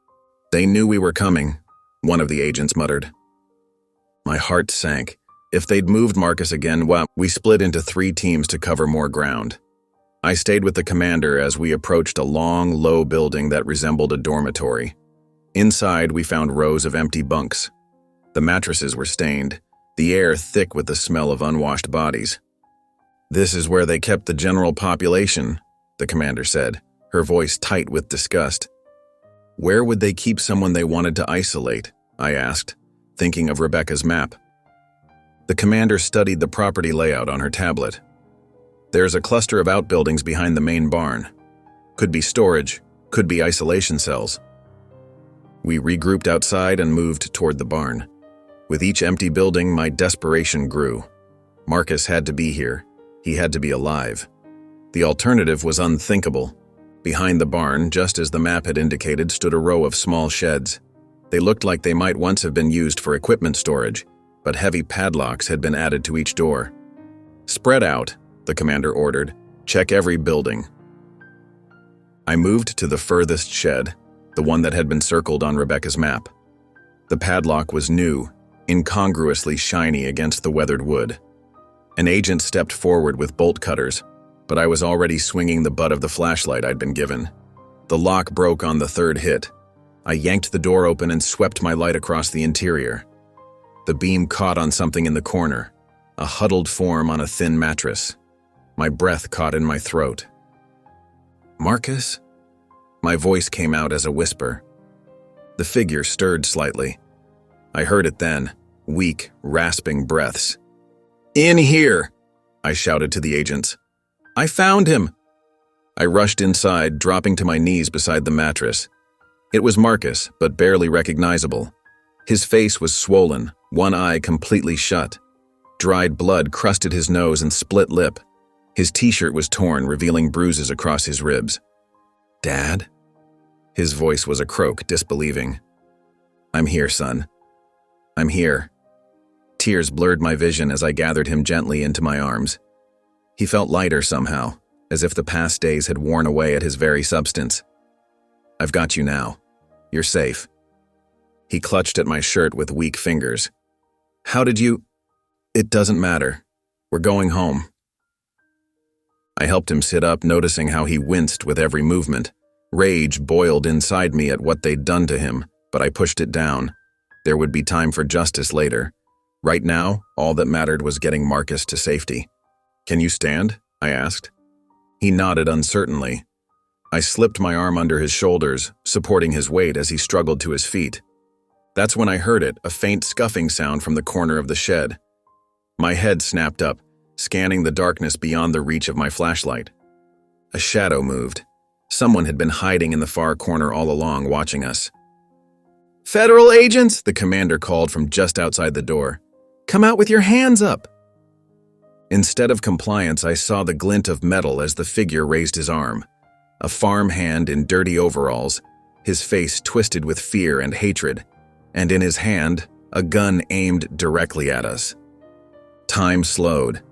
"They knew we were coming," one of the agents muttered. My heart sank. If they'd moved Marcus again, well, we split into 3 teams to cover more ground. I stayed with the commander as we approached a long, low building that resembled a dormitory. Inside, we found rows of empty bunks. The mattresses were stained, the air thick with the smell of unwashed bodies. "This is where they kept the general population," the commander said, her voice tight with disgust. "Where would they keep someone they wanted to isolate?" I asked, thinking of Rebecca's map. The commander studied the property layout on her tablet. "There's a cluster of outbuildings behind the main barn. Could be storage, could be isolation cells." We regrouped outside and moved toward the barn. With each empty building, my desperation grew. Marcus had to be here. He had to be alive. The alternative was unthinkable. Behind the barn, just as the map had indicated, stood a row of small sheds. They looked like they might once have been used for equipment storage, but heavy padlocks had been added to each door. "Spread out," the commander ordered. "Check every building." I moved to the furthest shed, the one that had been circled on Rebecca's map. The padlock was new, incongruously shiny against the weathered wood. An agent stepped forward with bolt cutters, but I was already swinging the butt of the flashlight I'd been given. The lock broke on the 3rd hit. I yanked the door open and swept my light across the interior. The beam caught on something in the corner, a huddled form on a thin mattress. My breath caught in my throat. "Marcus?" My voice came out as a whisper. The figure stirred slightly. I heard it then, weak, rasping breaths. "In here!" I shouted to the agents. "I found him!" I rushed inside, dropping to my knees beside the mattress. It was Marcus, but barely recognizable. His face was swollen, one eye completely shut. Dried blood crusted his nose and split lip. His t-shirt was torn, revealing bruises across his ribs. "Dad?" His voice was a croak, disbelieving. "I'm here, son. I'm here." Tears blurred my vision as I gathered him gently into my arms. He felt lighter somehow, as if the past days had worn away at his very substance. "I've got you now. You're safe." He clutched at my shirt with weak fingers. "How did you—" "It doesn't matter. We're going home." I helped him sit up, noticing how he winced with every movement. Rage boiled inside me at what they'd done to him, but I pushed it down. There would be time for justice later. Right now, all that mattered was getting Marcus to safety. "Can you stand?" I asked. He nodded uncertainly. I slipped my arm under his shoulders, supporting his weight as he struggled to his feet. That's when I heard it, a faint scuffing sound from the corner of the shed. My head snapped up, scanning the darkness beyond the reach of my flashlight. A shadow moved. Someone had been hiding in the far corner all along, watching us. "Federal agents!" the commander called from just outside the door. "Come out with your hands up!" Instead of compliance, I saw the glint of metal as the figure raised his arm. A farm hand in dirty overalls, his face twisted with fear and hatred, and in his hand, a gun aimed directly at us. Time slowed.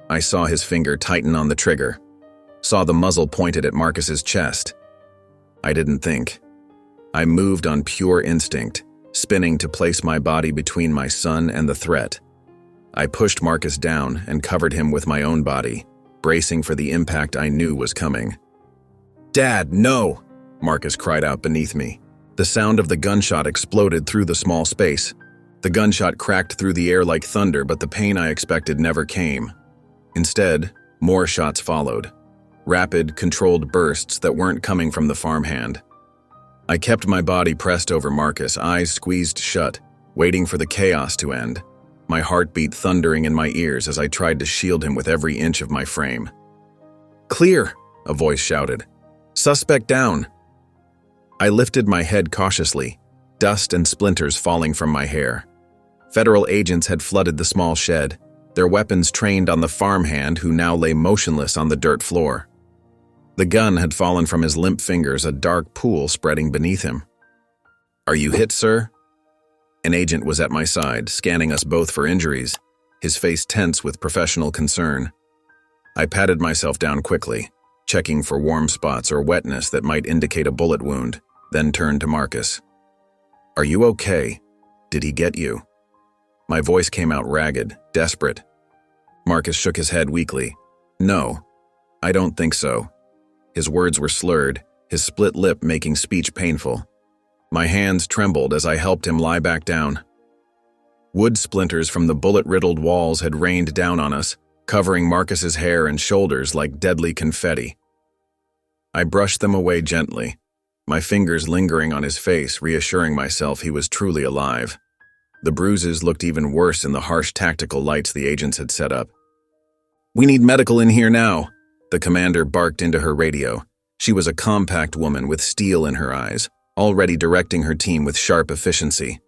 I saw his finger tighten on the trigger, saw the muzzle pointed at Marcus's chest. I didn't think. I moved on pure instinct, spinning to place my body between my son and the threat. I pushed Marcus down and covered him with my own body, bracing for the impact I knew was coming. "Dad, no!" Marcus cried out beneath me. The sound of the gunshot exploded through the small space. The gunshot cracked through the air like thunder, but the pain I expected never came. Instead, More shots followed. Rapid, controlled bursts that weren't coming from the farmhand. I kept my body pressed over Marcus, eyes squeezed shut, waiting for the chaos to end, my heartbeat thundering in my ears as I tried to shield him with every inch of my frame. "Clear!" a voice shouted. "Suspect down!" I lifted my head cautiously, dust and splinters falling from my hair. Federal agents had flooded the small shed, their weapons trained on the farmhand who now lay motionless on the dirt floor. The gun had fallen from his limp fingers, a dark pool spreading beneath him. "Are you hit, sir?" An agent was at my side, scanning us both for injuries, his face tense with professional concern. I patted myself down quickly, checking for warm spots or wetness that might indicate a bullet wound, then turned to Marcus. "Are you okay? Did he get you?" My voice came out ragged, desperate. Marcus shook his head weakly. "No, I don't think so." His words were slurred, his split lip making speech painful. My hands trembled as I helped him lie back down. Wood splinters from the bullet-riddled walls had rained down on us, covering Marcus's hair and shoulders like deadly confetti. I brushed them away gently, my fingers lingering on his face, reassuring myself he was truly alive. The bruises looked even worse in the harsh tactical lights the agents had set up. "We need medical in here now," the commander barked into her radio. She was a compact woman with steel in her eyes, already directing her team with sharp efficiency.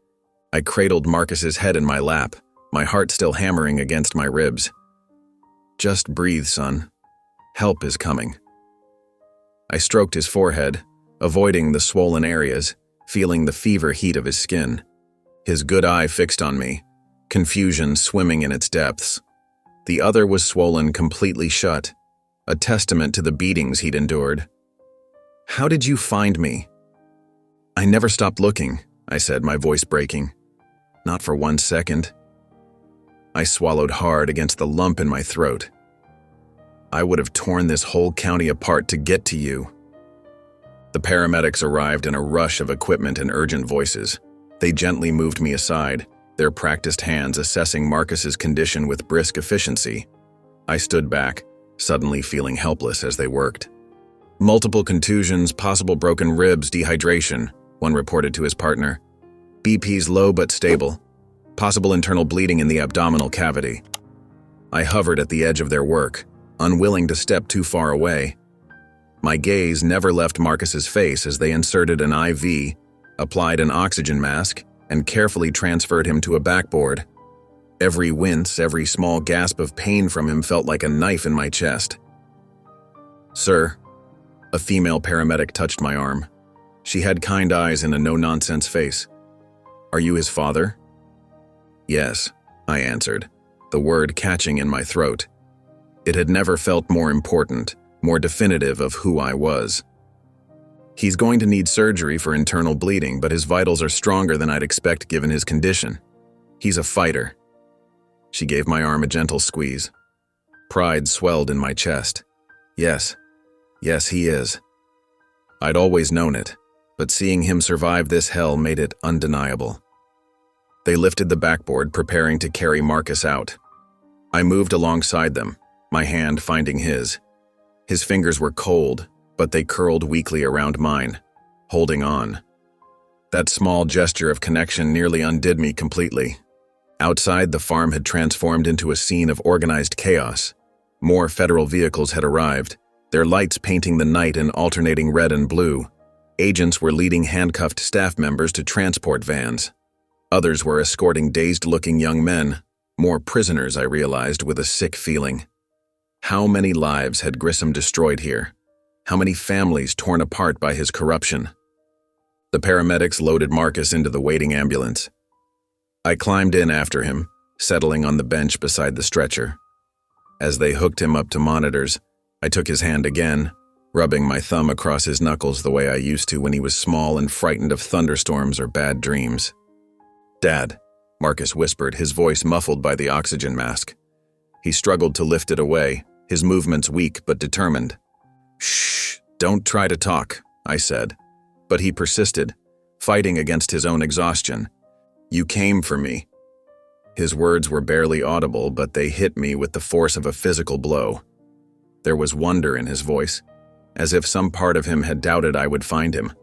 I cradled Marcus's head in my lap, my heart still hammering against my ribs. "Just breathe, son. Help is coming." I stroked his forehead, avoiding the swollen areas, feeling the fever heat of his skin. His good eye fixed on me, confusion swimming in its depths. The other was swollen completely shut, a testament to the beatings he'd endured. "How did you find me?" "I never stopped looking," I said, my voice breaking. "Not for 1 second." I swallowed hard against the lump in my throat. "I would have torn this whole county apart to get to you." The paramedics arrived in a rush of equipment and urgent voices. They gently moved me aside, their practiced hands assessing Marcus's condition with brisk efficiency. I stood back, suddenly feeling helpless as they worked. "Multiple contusions, possible broken ribs, dehydration," one reported to his partner. "BP's low but stable. Possible internal bleeding in the abdominal cavity." I hovered at the edge of their work, unwilling to step too far away. My gaze never left Marcus's face as they inserted an IV, applied an oxygen mask, and carefully transferred him to a backboard. Every wince, every small gasp of pain from him felt like a knife in my chest. "Sir," a female paramedic touched my arm. She had kind eyes and a no-nonsense face. "Are you his father?" "Yes," I answered, the word catching in my throat. It had never felt more important, more definitive of who I was. "He's going to need surgery for internal bleeding, but his vitals are stronger than I'd expect given his condition. He's a fighter." She gave my arm a gentle squeeze. Pride swelled in my chest. Yes, he is. I'd always known it, but seeing him survive this hell made it undeniable. They lifted the backboard, preparing to carry Marcus out. I moved alongside them, my hand finding his. His fingers were cold, but they curled weakly around mine, holding on. That small gesture of connection nearly undid me completely. Outside, the farm had transformed into a scene of organized chaos. More federal vehicles had arrived, their lights painting the night in alternating red and blue. Agents were leading handcuffed staff members to transport vans. Others were escorting dazed-looking young men, more prisoners, I realized with a sick feeling. How many lives had Grissom destroyed here? How many families torn apart by his corruption? The paramedics loaded Marcus into the waiting ambulance. I climbed in after him, settling on the bench beside the stretcher. As they hooked him up to monitors, I took his hand again, rubbing my thumb across his knuckles the way I used to when he was small and frightened of thunderstorms or bad dreams. "Dad," Marcus whispered, his voice muffled by the oxygen mask. He struggled to lift it away, his movements weak but determined. "Shh, don't try to talk," I said. But he persisted, fighting against his own exhaustion. "You came for me." His words were barely audible, but they hit me with the force of a physical blow. There was wonder in his voice, as if some part of him had doubted I would find him.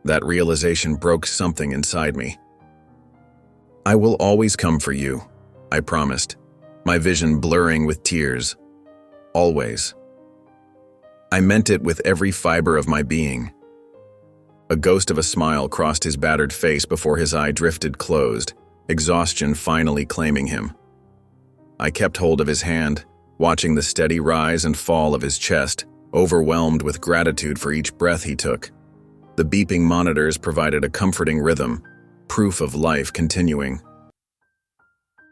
That realization broke something inside me. "I will always come for you," I promised, my vision blurring with tears. Always. I meant it with every fiber of my being. A ghost of a smile crossed his battered face before his eye drifted closed, exhaustion finally claiming him. I kept hold of his hand, watching the steady rise and fall of his chest, overwhelmed with gratitude for each breath he took. The beeping monitors provided a comforting rhythm, proof of life continuing.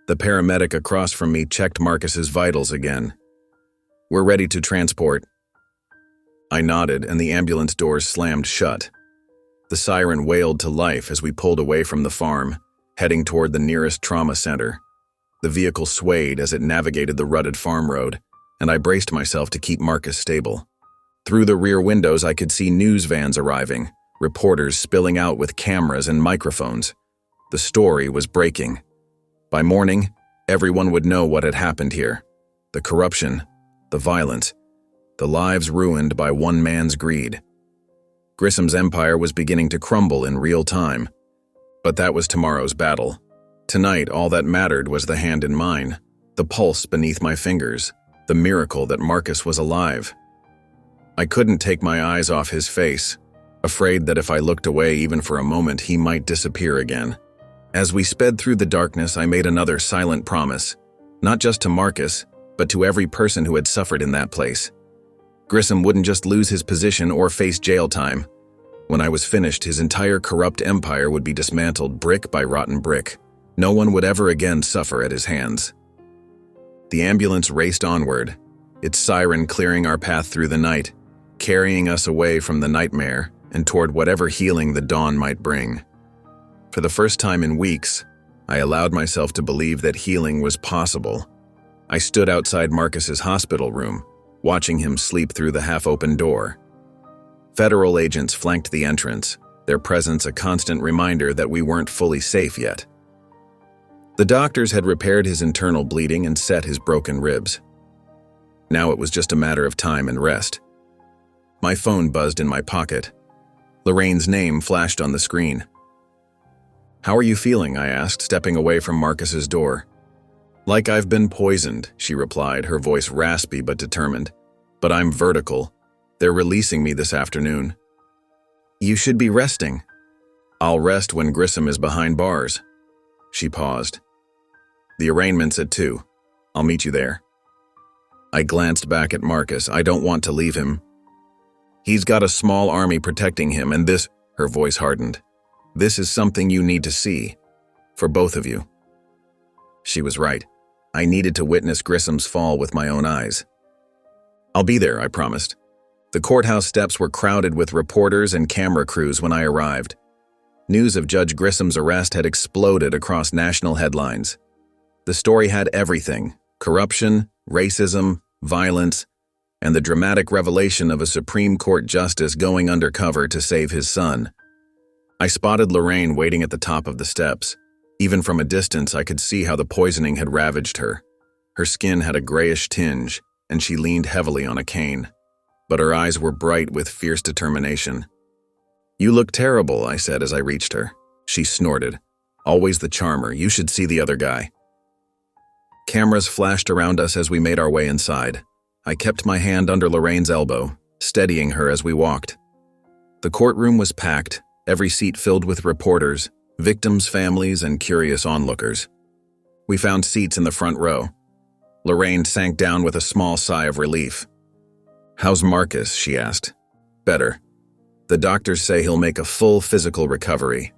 The paramedic across from me checked Marcus's vitals again. "We're ready to transport." I nodded, and the ambulance doors slammed shut. The siren wailed to life as we pulled away from the farm, heading toward the nearest trauma center. The vehicle swayed as it navigated the rutted farm road, and I braced myself to keep Marcus stable. Through the rear windows, I could see news vans arriving, reporters spilling out with cameras and microphones. The story was breaking. By morning, everyone would know what had happened here. The corruption, the violence, the lives ruined by one man's greed. Grissom's empire was beginning to crumble in real time. But that was tomorrow's battle. Tonight, all that mattered was the hand in mine, the pulse beneath my fingers, the miracle that Marcus was alive. I couldn't take my eyes off his face, afraid that if I looked away even for a moment, he might disappear again. As we sped through the darkness, I made another silent promise, not just to Marcus, but to every person who had suffered in that place. Grissom wouldn't just lose his position or face jail time. When I was finished, his entire corrupt empire would be dismantled brick by rotten brick. No one would ever again suffer at his hands. The ambulance raced onward, its siren clearing our path through the night, carrying us away from the nightmare and toward whatever healing the dawn might bring. For the first time in weeks, I allowed myself to believe that healing was possible. I stood outside Marcus's hospital room, watching him sleep through the half-open door. Federal agents flanked the entrance, their presence a constant reminder that we weren't fully safe yet. The doctors had repaired his internal bleeding and set his broken ribs. Now it was just a matter of time and rest. My phone buzzed in my pocket. Lorraine's name flashed on the screen. "How are you feeling?" I asked, stepping away from Marcus's door. "Like I've been poisoned," she replied, her voice raspy but determined. "But I'm vertical. They're releasing me this afternoon." "You should be resting." "I'll rest when Grissom is behind bars." She paused. "The arraignment's at 2. I'll meet you there." I glanced back at Marcus. "I don't want to leave him. He's got a small army protecting him, and this," her voice hardened, "this is something you need to see. For both of you." She was right. I needed to witness Grissom's fall with my own eyes. "I'll be there," I promised. The courthouse steps were crowded with reporters and camera crews when I arrived. News of Judge Grissom's arrest had exploded across national headlines. The story had everything: corruption, racism, violence, and the dramatic revelation of a Supreme Court justice going undercover to save his son. I spotted Lorraine waiting at the top of the steps. Even from a distance, I could see how the poisoning had ravaged her. Her skin had a grayish tinge, and she leaned heavily on a cane. But her eyes were bright with fierce determination. "You look terrible," I said as I reached her. She snorted. "Always the charmer. You should see the other guy." Cameras flashed around us as we made our way inside. I kept my hand under Lorraine's elbow, steadying her as we walked. The courtroom was packed, every seat filled with reporters, victims' families, and curious onlookers. We found seats in the front row. Lorraine sank down with a small sigh of relief. "How's Marcus?" she asked. "Better. The doctors say he'll make a full physical recovery."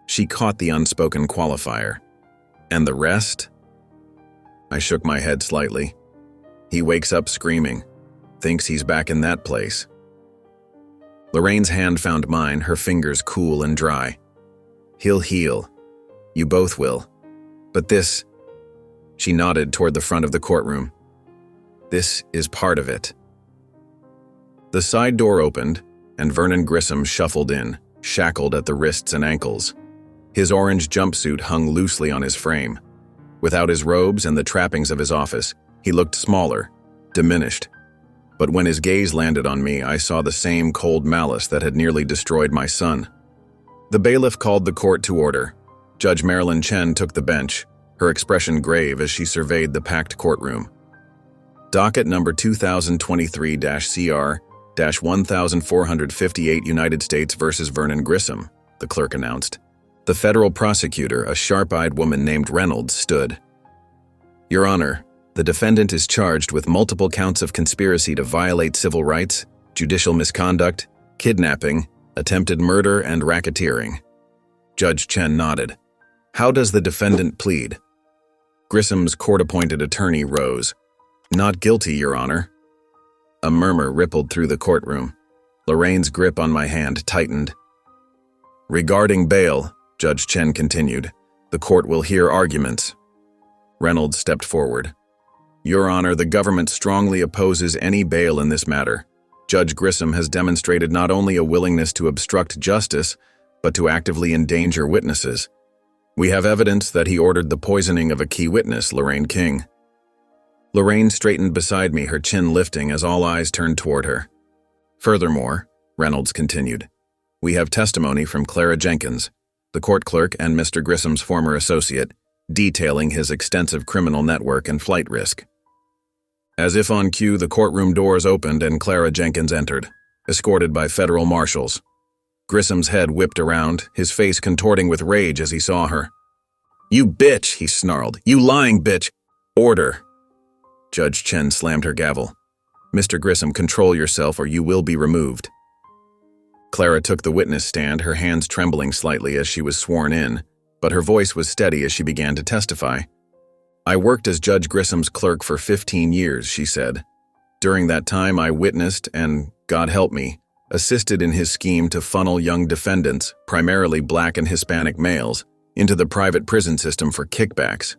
She caught the unspoken qualifier. "And the rest?" I shook my head slightly. "He wakes up screaming, thinks he's back in that place." Lorraine's hand found mine, her fingers cool and dry. "He'll heal. You both will. But this..." She nodded toward the front of the courtroom. "This is part of it." The side door opened, and Vernon Grissom shuffled in, shackled at the wrists and ankles. His orange jumpsuit hung loosely on his frame. Without his robes and the trappings of his office, he looked smaller, diminished. But when his gaze landed on me, I saw the same cold malice that had nearly destroyed my son. The bailiff called the court to order. Judge Marilyn Chen took the bench, her expression grave as she surveyed the packed courtroom. Docket number 2023-CR-1458 United States v. Vernon Grissom, the clerk announced. The federal prosecutor, a sharp-eyed woman named Reynolds, stood. Your Honor, the defendant is charged with multiple counts of conspiracy to violate civil rights, judicial misconduct, kidnapping, attempted murder, and racketeering. Judge Chen nodded. How does the defendant plead? Grissom's court-appointed attorney rose. Not guilty, Your Honor. A murmur rippled through the courtroom. Lorraine's grip on my hand tightened. Regarding bail, Judge Chen continued, the court will hear arguments. Reynolds stepped forward. Your Honor, the government strongly opposes any bail in this matter. Judge Grissom has demonstrated not only a willingness to obstruct justice, but to actively endanger witnesses. We have evidence that he ordered the poisoning of a key witness, Lorraine King. Lorraine straightened beside me, her chin lifting as all eyes turned toward her. Furthermore, Reynolds continued, we have testimony from Clara Jenkins, the court clerk and Mr. Grissom's former associate, detailing his extensive criminal network and flight risk. As if on cue, the courtroom doors opened and Clara Jenkins entered, escorted by federal marshals. Grissom's head whipped around, his face contorting with rage as he saw her. You bitch, he snarled. You lying bitch. Order. Judge Chen slammed her gavel. Mr. Grissom, control yourself or you will be removed. Clara took the witness stand, her hands trembling slightly as she was sworn in, but her voice was steady as she began to testify. I worked as Judge Grissom's clerk for 15 years, she said. During that time, I witnessed and, God help me, assisted in his scheme to funnel young defendants, primarily Black and Hispanic males, into the private prison system for kickbacks.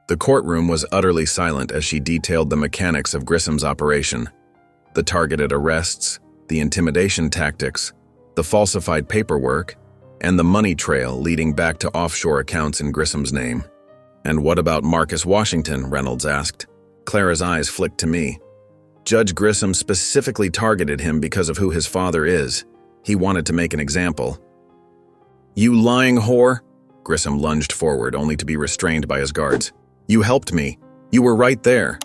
The courtroom was utterly silent as she detailed the mechanics of Grissom's operation, the targeted arrests, the intimidation tactics, the falsified paperwork, and the money trail leading back to offshore accounts in Grissom's name. And what about Marcus Washington? Reynolds asked. Clara's eyes flicked to me. Judge Grissom specifically targeted him because of who his father is. He wanted to make an example. You lying whore! Grissom lunged forward, only to be restrained by his guards. You helped me. You were right there.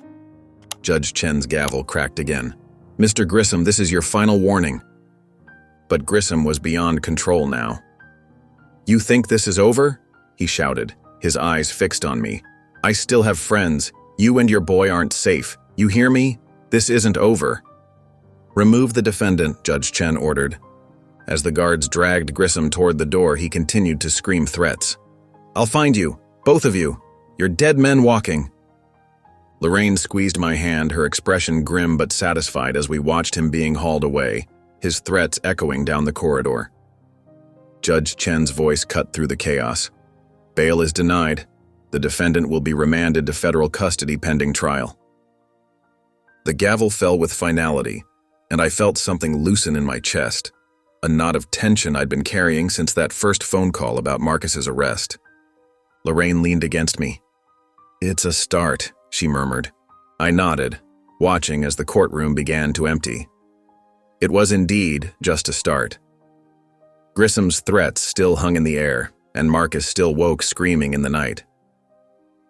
Judge Chen's gavel cracked again. Mr. Grissom, this is your final warning. But Grissom was beyond control now. You think this is over? He shouted, his eyes fixed on me. I still have friends. You and your boy aren't safe. You hear me? This isn't over. Remove the defendant, Judge Chen ordered. As the guards dragged Grissom toward the door, he continued to scream threats. I'll find you, both of you. You're dead men walking. Lorraine squeezed my hand, her expression grim but satisfied as we watched him being hauled away, his threats echoing down the corridor. Judge Chen's voice cut through the chaos. Bail is denied. The defendant will be remanded to federal custody pending trial. The gavel fell with finality, and I felt something loosen in my chest, a knot of tension I'd been carrying since that first phone call about Marcus's arrest. Lorraine leaned against me. It's a start, she murmured. I nodded, watching as the courtroom began to empty. It was indeed just a start. Grissom's threats still hung in the air, and Marcus still woke screaming in the night.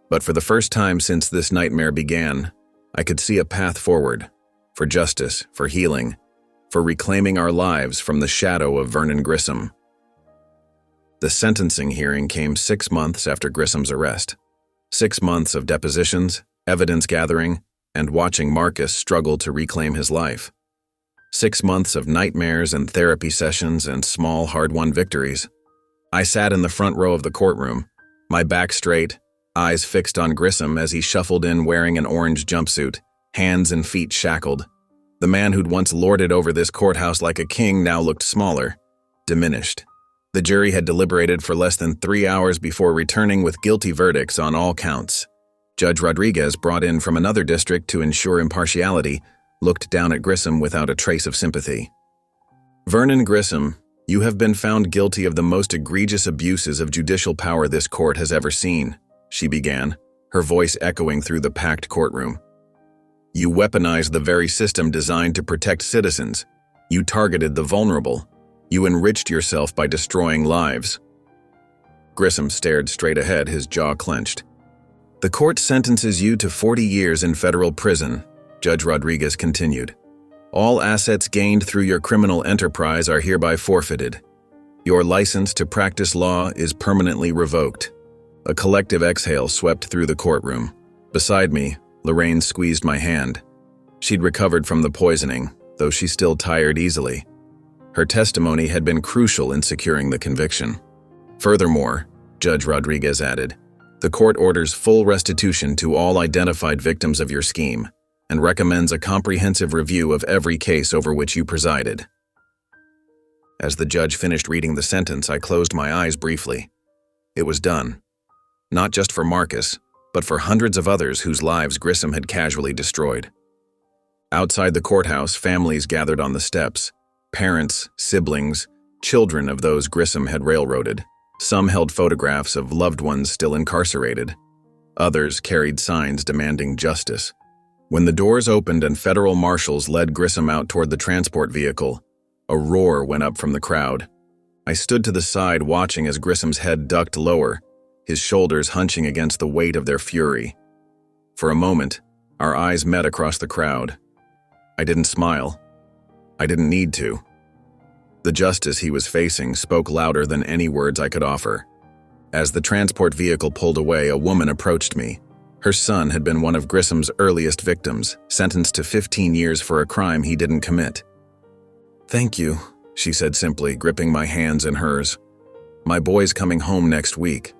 But for the first time since this nightmare began, I could see a path forward, for justice, for healing, for reclaiming our lives from the shadow of Vernon Grissom. The sentencing hearing came 6 months after Grissom's arrest. 6 months of depositions, evidence gathering, and watching Marcus struggle to reclaim his life. 6 months of nightmares and therapy sessions and small, hard-won victories. I sat in the front row of the courtroom, my back straight, eyes fixed on Grissom as he shuffled in wearing an orange jumpsuit, hands and feet shackled. The man who'd once lorded over this courthouse like a king now looked smaller, diminished. The jury had deliberated for less than 3 hours before returning with guilty verdicts on all counts. Judge Rodriguez, brought in from another district to ensure impartiality, looked down at Grissom without a trace of sympathy. Vernon Grissom, you have been found guilty of the most egregious abuses of judicial power this court has ever seen, she began, her voice echoing through the packed courtroom. You weaponized the very system designed to protect citizens. You targeted the vulnerable. You enriched yourself by destroying lives." Grissom stared straight ahead, his jaw clenched. "The court sentences you to 40 years in federal prison," Judge Rodriguez continued. "All assets gained through your criminal enterprise are hereby forfeited. Your license to practice law is permanently revoked." A collective exhale swept through the courtroom. Beside me, Lorraine squeezed my hand. She'd recovered from the poisoning, though she still tired easily. Her testimony had been crucial in securing the conviction. "Furthermore," Judge Rodriguez added, "the court orders full restitution to all identified victims of your scheme and recommends a comprehensive review of every case over which you presided." As the judge finished reading the sentence, I closed my eyes briefly. It was done. Not just for Marcus, but for hundreds of others whose lives Grissom had casually destroyed. Outside the courthouse, families gathered on the steps. Parents, siblings, children of those Grissom had railroaded. Some held photographs of loved ones still incarcerated. Others carried signs demanding justice. When the doors opened and federal marshals led Grissom out toward the transport vehicle, a roar went up from the crowd. I stood to the side watching as Grissom's head ducked lower, his shoulders hunching against the weight of their fury. For a moment, our eyes met across the crowd. I didn't smile. I didn't need to. The justice he was facing spoke louder than any words I could offer. As the transport vehicle pulled away, a woman approached me. Her son had been one of Grissom's earliest victims, sentenced to 15 years for a crime he didn't commit. "Thank you," she said simply, gripping my hands in hers. "My boy's coming home next week."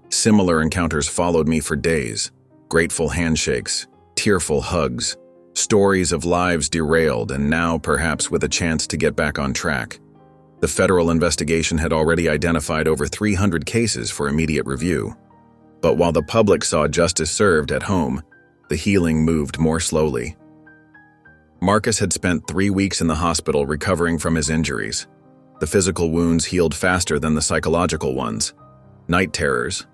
Similar encounters followed me for days. Grateful handshakes, tearful hugs, stories of lives derailed and now perhaps with a chance to get back on track. The federal investigation had already identified over 300 cases for immediate review. But while the public saw justice served at home, the healing moved more slowly. Marcus had spent 3 weeks in the hospital recovering from his injuries. The physical wounds healed faster than the psychological ones. Night terrors,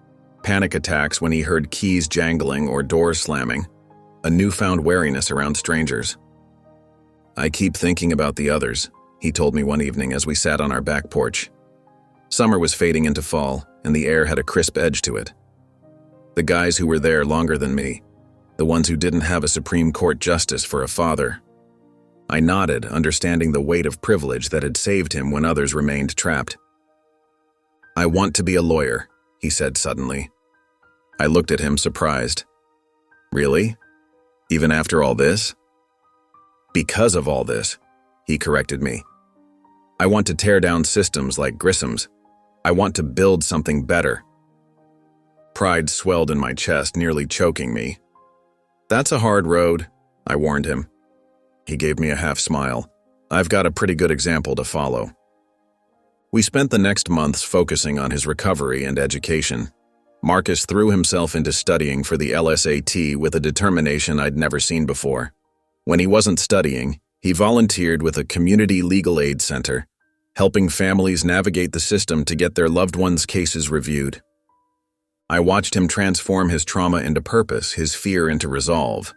panic attacks when he heard keys jangling or doors slamming, a newfound wariness around strangers. "I keep thinking about the others," he told me one evening as we sat on our back porch. Summer was fading into fall, and the air had a crisp edge to it. The guys who were there longer than me, the ones who didn't have a Supreme Court justice for a father. I nodded, understanding the weight of privilege that had saved him when others remained trapped. "I want to be a lawyer," he said suddenly. I looked at him, surprised. "Really? Even after all this?" "Because of all this," he corrected me. "I want to tear down systems like Grissom's. I want to build something better." Pride swelled in my chest, nearly choking me. "That's a hard road," I warned him. He gave me a half smile. "I've got a pretty good example to follow." We spent the next months focusing on his recovery and education. Marcus threw himself into studying for the LSAT with a determination I'd never seen before. When he wasn't studying, he volunteered with a community legal aid center, helping families navigate the system to get their loved ones' cases reviewed. I watched him transform his trauma into purpose, his fear into resolve.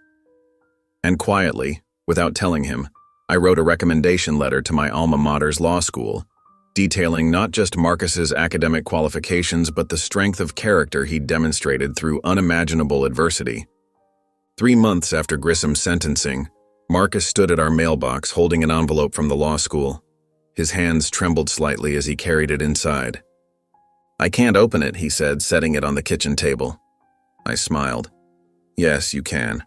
And quietly, without telling him, I wrote a recommendation letter to my alma mater's law school, detailing not just Marcus's academic qualifications but the strength of character he'd demonstrated through unimaginable adversity. 3 months after Grissom's sentencing, Marcus stood at our mailbox holding an envelope from the law school. His hands trembled slightly as he carried it inside. "I can't open it," he said, setting it on the kitchen table. I smiled. "Yes, you can."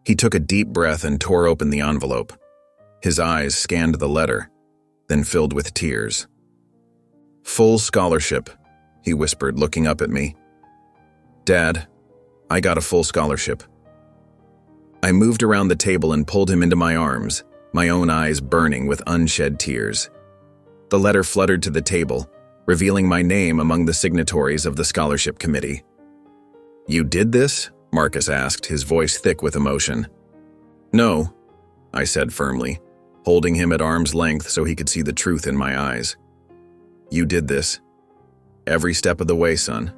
He took a deep breath and tore open the envelope. His eyes scanned the letter, then filled with tears. "Full scholarship," he whispered, looking up at me. "Dad, I got a full scholarship." I moved around the table and pulled him into my arms, my own eyes burning with unshed tears. The letter fluttered to the table, revealing my name among the signatories of the scholarship committee. "You did this?" Marcus asked, his voice thick with emotion. "No," I said firmly, holding him at arm's length so he could see the truth in my eyes. "You did this. Every step of the way, son.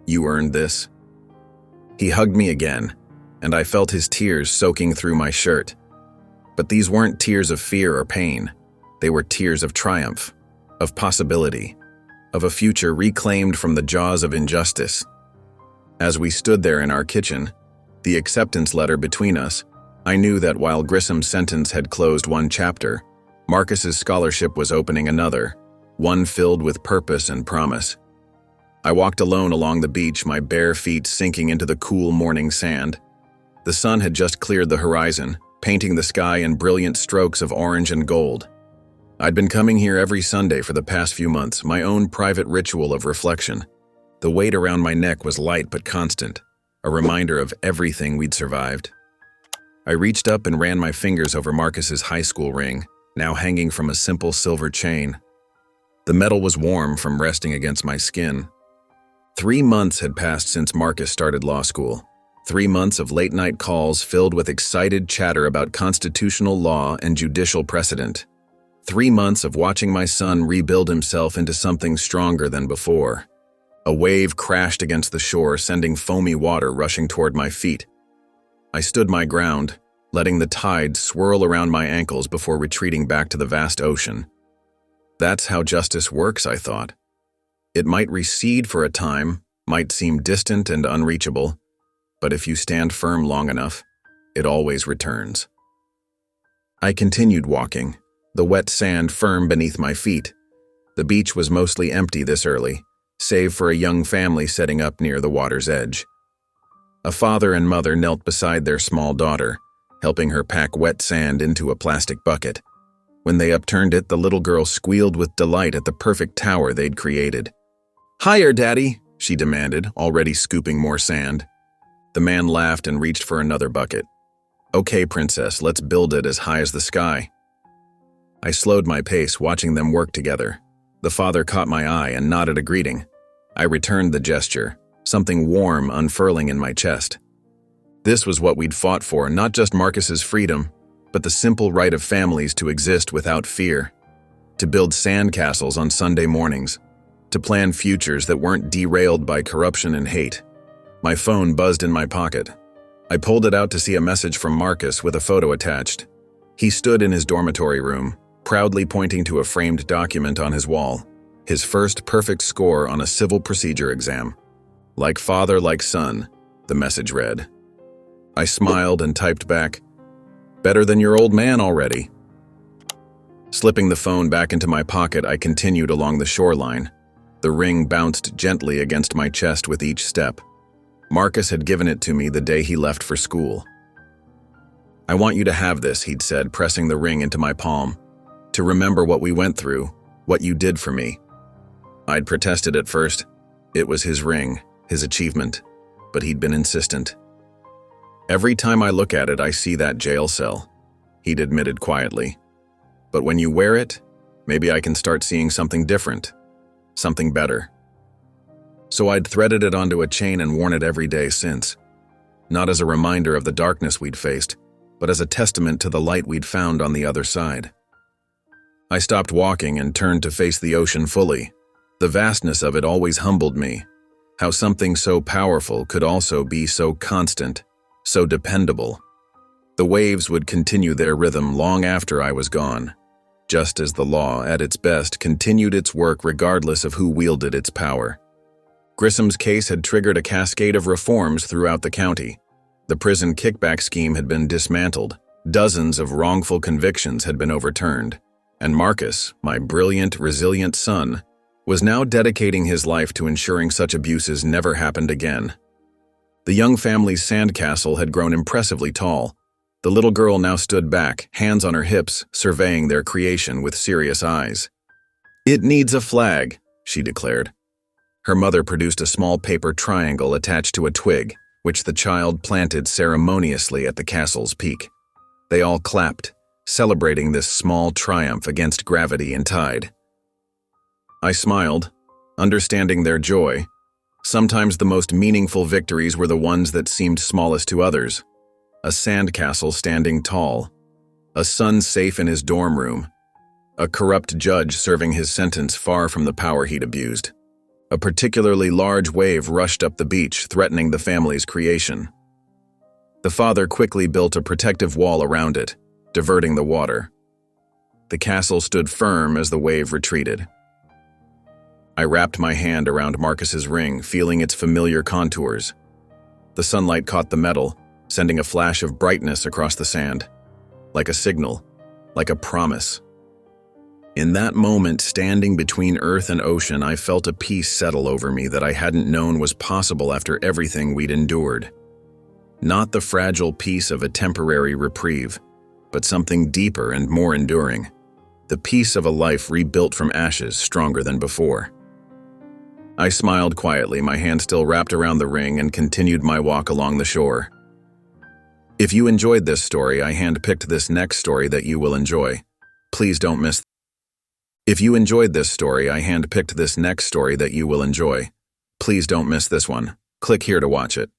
You earned this." He hugged me again, and I felt his tears soaking through my shirt. But these weren't tears of fear or pain. They were tears of triumph, of possibility, of a future reclaimed from the jaws of injustice. As we stood there in our kitchen, the acceptance letter between us, I knew that while Grissom's sentence had closed one chapter, Marcus's scholarship was opening another, one filled with purpose and promise. I walked alone along the beach, my bare feet sinking into the cool morning sand. The sun had just cleared the horizon, painting the sky in brilliant strokes of orange and gold. I'd been coming here every Sunday for the past few months, my own private ritual of reflection. The weight around my neck was light but constant, a reminder of everything we'd survived. I reached up and ran my fingers over Marcus's high school ring, now hanging from a simple silver chain. The metal was warm from resting against my skin. 3 months had passed since Marcus started law school. 3 months of late-night calls filled with excited chatter about constitutional law and judicial precedent. 3 months of watching my son rebuild himself into something stronger than before. A wave crashed against the shore, sending foamy water rushing toward my feet. I stood my ground, letting the tide swirl around my ankles before retreating back to the vast ocean. That's how justice works, I thought. It might recede for a time, might seem distant and unreachable, but if you stand firm long enough, it always returns. I continued walking, the wet sand firm beneath my feet. The beach was mostly empty this early, save for a young family setting up near the water's edge. A father and mother knelt beside their small daughter, helping her pack wet sand into a plastic bucket. When they upturned it, the little girl squealed with delight at the perfect tower they'd created. "Higher, Daddy," she demanded, already scooping more sand. The man laughed and reached for another bucket. "Okay, princess, let's build it as high as the sky." I slowed my pace, watching them work together. The father caught my eye and nodded a greeting. I returned the gesture, something warm unfurling in my chest. This was what we'd fought for, not just Marcus's freedom, but the simple right of families to exist without fear, to build sandcastles on Sunday mornings, to plan futures that weren't derailed by corruption and hate. My phone buzzed in my pocket. I pulled it out to see a message from Marcus with a photo attached. He stood in his dormitory room, proudly pointing to a framed document on his wall, his first perfect score on a civil procedure exam. "Like father, like son," the message read. I smiled and typed back, "Better than your old man already." Slipping the phone back into my pocket, I continued along the shoreline. The ring bounced gently against my chest with each step. Marcus had given it to me the day he left for school. "I want you to have this," he'd said, pressing the ring into my palm, "to remember what we went through, what you did for me." I'd protested at first. It was his ring, his achievement, but he'd been insistent. "Every time I look at it, I see that jail cell," he'd admitted quietly. "But when you wear it, maybe I can start seeing something different, something better." So I'd threaded it onto a chain and worn it every day since, not as a reminder of the darkness we'd faced, but as a testament to the light we'd found on the other side. I stopped walking and turned to face the ocean fully. The vastness of it always humbled me, how something so powerful could also be so constant, so dependable. The waves would continue their rhythm long after I was gone, just as the law, at its best, continued its work regardless of who wielded its power. Grissom's case had triggered a cascade of reforms throughout the county. The prison kickback scheme had been dismantled, dozens of wrongful convictions had been overturned, and Marcus, my brilliant, resilient son, was now dedicating his life to ensuring such abuses never happened again. The young family's sandcastle had grown impressively tall. The little girl now stood back, hands on her hips, surveying their creation with serious eyes. "It needs a flag," she declared. Her mother produced a small paper triangle attached to a twig, which the child planted ceremoniously at the castle's peak. They all clapped, celebrating this small triumph against gravity and tide. I smiled, understanding their joy. Sometimes the most meaningful victories were the ones that seemed smallest to others. A sandcastle standing tall, a son safe in his dorm room, a corrupt judge serving his sentence far from the power he'd abused. A particularly large wave rushed up the beach, threatening the family's creation. The father quickly built a protective wall around it, diverting the water. The castle stood firm as the wave retreated. I wrapped my hand around Marcus's ring, feeling its familiar contours. The sunlight caught the metal, sending a flash of brightness across the sand. Like a signal, like a promise. In that moment, standing between earth and ocean, I felt a peace settle over me that I hadn't known was possible after everything we'd endured. Not the fragile peace of a temporary reprieve, but something deeper and more enduring. The peace of a life rebuilt from ashes, stronger than before. I smiled quietly, my hand still wrapped around the ring, and continued my walk along the shore. If you enjoyed this story, I handpicked this next story that you will enjoy. Please don't miss. If you enjoyed this story, I handpicked this next story that you will enjoy. Please don't miss this one. Click here to watch it.